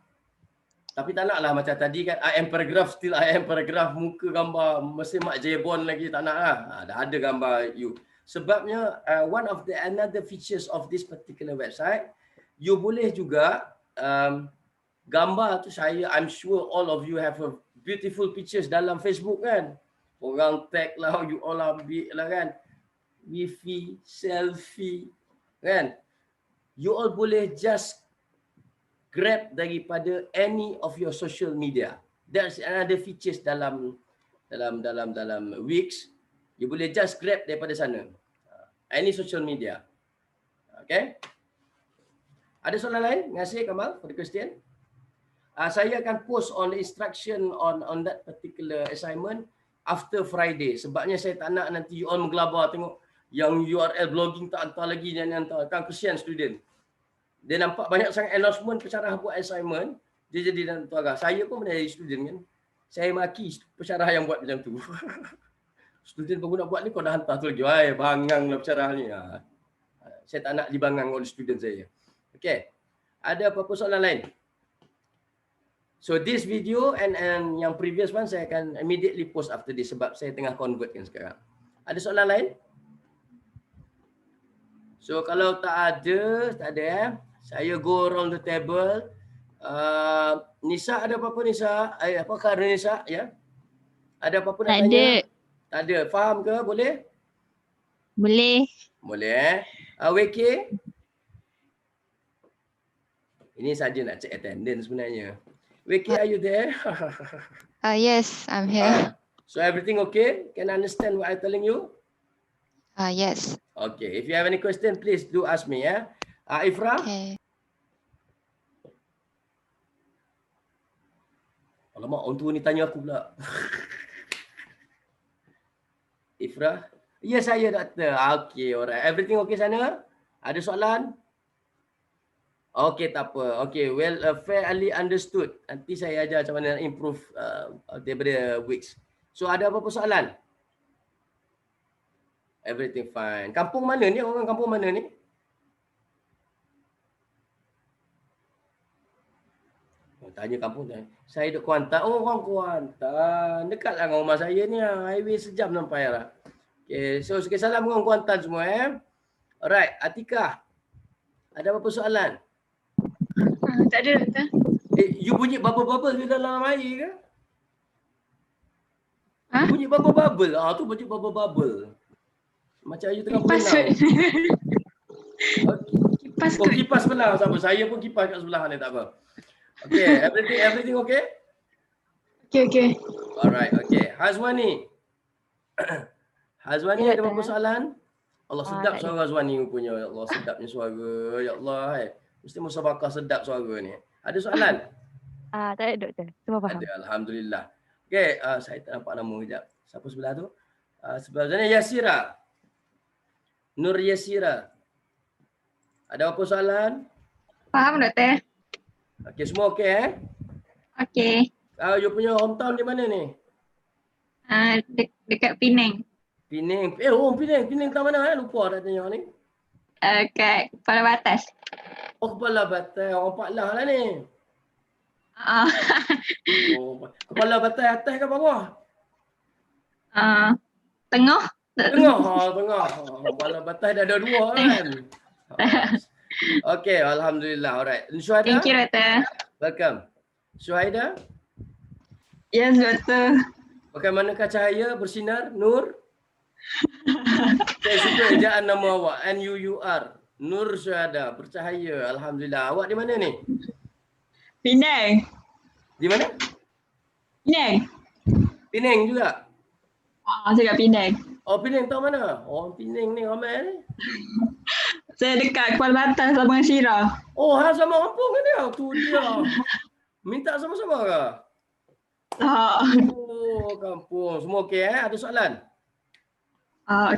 Tapi tak nak lah macam tadi kan, I am paragraph, still I am paragraph, muka gambar mesti Mak Jebon lagi, tak nak lah. Dah ada gambar you. Sebabnya one of the another features of this particular website, you boleh juga gambar tu I'm sure all of you have a beautiful pictures dalam Facebook kan. Orang tag lah, you all ambil lah kan. Wifi, selfie kan. You all boleh just grab daripada any of your social media. That's another features dalam Wix. You boleh just grab daripada sana. Any social media. Okay? Ada soalan lain? Terima kasih Kamal for the question. Saya akan post on the instruction on that particular assignment after Friday. Sebabnya saya tak nak nanti you all menggelabar tengok yang URL blogging tak hantar lagi dan hantar. Kan kesian student. Dia nampak banyak sangat announcement pensyarah buat assignment, dia jadi dalam tuara. Saya pun menjadi student kan. Saya maki pensyarah yang buat macam tu. Student pun nak buat ni kau dah hantar tu lagi. Wah, bangang lah pensyarah ni. Saya tak nak dibangang oleh student saya. Okay. Ada apa-apa soalan lain? So this video and yang previous one saya akan immediately post after this sebab saya tengah convert kan sekarang. Ada soalan lain? So kalau tak ada saya go around the table. Nisa ada apa-apa Nisa? Apa khabar Nisa? Ya. Ada apa-apa nak tanya? Tak ada. Faham ke? Boleh? Boleh. Boleh. WK? Ini saja nak check attendance sebenarnya. WK, are you there? Yes, I'm here. So everything okay? Can understand what I'm telling you? Yes. Okay. If you have any question, please do ask me. Ya. Ifra? Okay. Alamak, orang tua ni tanya aku pula. Ifra? Ya, saya doktor. Okay, alright. Everything okay sana? Ada soalan? Okay, tak apa. Okay, well, fairly understood. Nanti saya ajar macam mana improve daripada Wix. So, ada apa-apa soalan? Everything fine. Kampung mana ni? Orang kampung mana ni? Tanya kampung tanya. Saya duduk Kuantan. Oh, orang Kuantan. Dekatlah dengan rumah saya ni. Highway sejam sampai lah. Okay, so sekali salam orang Kuantan semua. Alright, Atika. Ada apa-apa soalan? Tak ada, doktor. You bunyi bubble-bubble di dalam air ke? Ha? Bunyi bubble-bubble. Tu bunyi bubble-bubble. Macam you tengah berenang. Pasal. Okay, Kipas Oh, kot. kipas sebelah. Tak apa. Saya pun kipas kat sebelah ni, tak apa. Okay, everything okay? Okay. Alright, okay. Hazwani. Hazwani Ya, ada apa Doktor. soalan? Allah, sedap tak ada. suara Hazwani rupanya. Ya Allah, sedapnya suara. Ya Allah. Mesti musabakah sedap suara ni. Ada soalan? Tak ada, Doktor. Semua faham. Ada, Alhamdulillah. Okay, saya tak nampak nama sekejap. Siapa sebelah tu? Sebelah sana Yasira. Nur Yasira. Ada apa soalan? Faham doktor? Okay, semua okay Okay. You punya hometown di mana ni? Dekat Penang. Penang. Penang tak mana? Lupa dah tanya ni. Kat Kepala Batas. Oh, Kepala Batas. Orang Paklah lah ni. Oh, Kepala Batas atas ke bawah? Tengah. Tengah. Tengah. Kepala Batas dah ada dua kan? Okay, Alhamdulillah. Alright. Syuhada? Thank you doktor. Welcome. Syuhada? Yes doktor. Bagaimanakah cahaya bersinar? Nur? Saya suka ejaan nama awak. N-U-U-R. Nur Syuhada. Bercahaya. Alhamdulillah. Awak di mana ni? Penang. Di mana? Penang. Penang juga? Saya kat Penang. Oh, Penang tahu mana? Oh, Penang ni ramai ni. Saya dekat Kepala Batas Sabang Syirah. Oh, sama kampung ke dia? Tu dia. Minta sama-sama ke? Oh, kampung. Semua okey Ada soalan?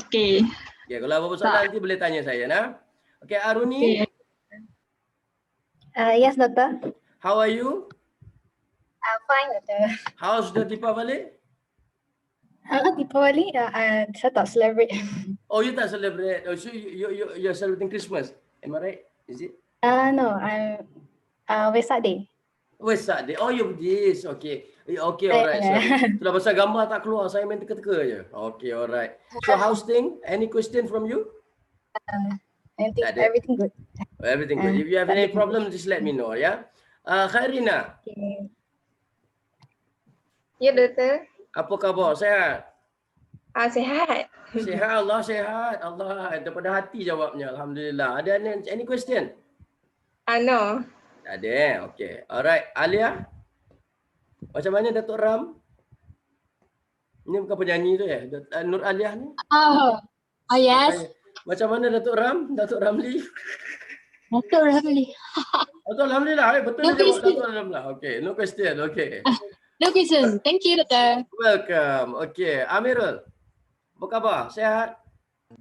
Okay. Okay, kalau apa soalan nanti boleh tanya saya nah. Okay, Aruni. Okay. Yes, Doctor. How are you? Fine, Doctor. How's the Deepavali? Deepavali, saya tak celebrate. Oh, you tak celebrate. Oh, so you're celebrating Christmas. Am I right? Is it? No, I'm Vesak Day. Wesak Day. Oh, you this. Okay. Okay, alright. So, itulah pasal gambar tak keluar. Saya main teka-teka je. Okay, alright. So, how's thing? Any question from you? I think Tak ada. everything good. Everything good. If you have any problem, just let me know, ya. Khairina, Okay. Ya doktor. apa khabar? Sehat? Sihat. Sehat, Allah sehat. Allah, daripada hati jawabnya. Alhamdulillah. Ada any question? No. Tak ada. Okay. Alright. Alia? Macam mana Datuk Ram? Ini bukan penyanyi tu ya? Nur Alia ni? Yes. Macam mana Datuk Ram? Datuk Ramli? Datuk Ramli. Datuk Alhamdulillah. Betul No dia jawab question. Datuk Alhamdulillah. Okay. No question. Okay. No question. Thank you, Doctor. Welcome. Okay. Amirul. Apa khabar? Sehat?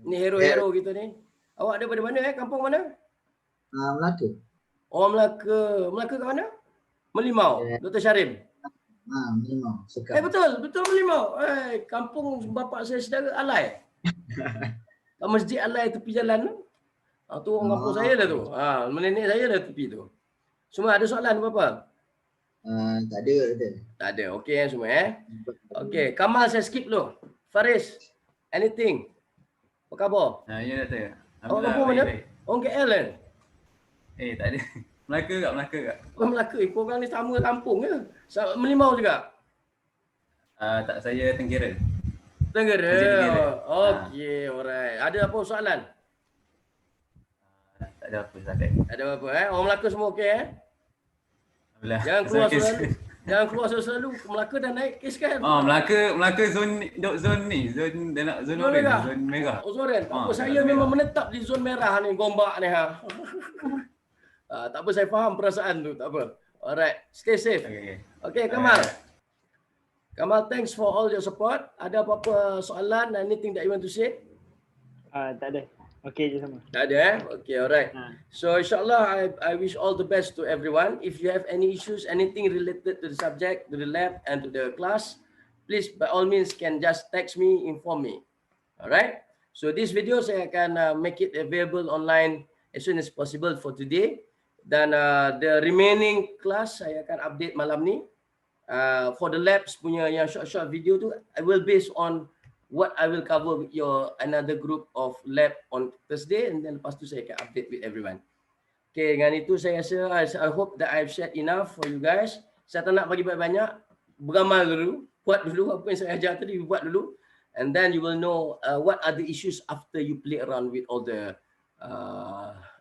Ni hero-hero gitu ni. Awak daripada mana Kampung mana? Melaka. Oh, Melaka. Melaka kat mana? Melimau. Dr. Syarim. Memang suka. Betul Melimau. Kampung bapa saya saudara Alai. Masjid Alai tepi jalan tu. Tu orang kampung saya dah tu. Nenek saya dah tepi tu. Semua ada soalan apa-apa? Tak ada. Tak ada. Okey semua Okey, Kamal saya skip dulu. Faris, anything? Apa khabar? Ya doktor. Awak kampung mana? Orang KL kan? Tak ada. Melaka kat. Orang Melaka. Korang ni sama kampung ke? Melimau juga? Tak, saya Tenggara. Tenggara. Tenggara. Okey, alright. Ada apa soalan? Tak ada apa sangat. Ada apa Orang Melaka semua okey Alhamdulillah. Jangan keluar selalu. Jangan keluar selalu. Melaka dah naik kes kan? Melaka zon ni. Zon dia nak zon orange, merah. zon merah. Oh, Zoren. Apa zon saya merah. memang menetap di zon merah ni, Gombak ni tak apa, saya faham perasaan tu, tak apa. Alright, stay safe. Okay, Kamal. Kamal, thanks for all your support. Ada apa-apa soalan, anything that you want to say? Tak ada. Okay je sama. Tak ada Okay, alright. So insyaAllah, I wish all the best to everyone. If you have any issues, anything related to the subject, to the lab and to the class, please by all means can just text me, inform me. Alright. So this video saya akan make it available online as soon as possible for today. Dan the remaining class saya akan update malam ni. For the labs punya yang short video tu, I will base on what I will cover with your another group of lab on Thursday, and then lepas tu saya akan update with everyone. Okay, dengan itu saya rasa I hope that I've shared enough for you guys. Saya tak nak bagi banyak-banyak, beramal dulu, buat dulu apa yang saya ajar tadi, buat dulu, and then you will know what are the issues after you play around with all the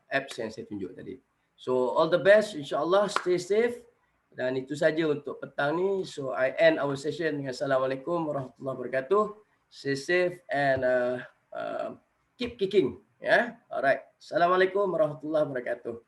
apps yang saya tunjuk tadi. So all the best, insyaAllah, stay safe. Dan itu saja untuk petang ni. So I end our session dengan Assalamualaikum warahmatullahi wabarakatuh. Stay safe and keep kicking. Yeah? Alright. Assalamualaikum warahmatullahi wabarakatuh.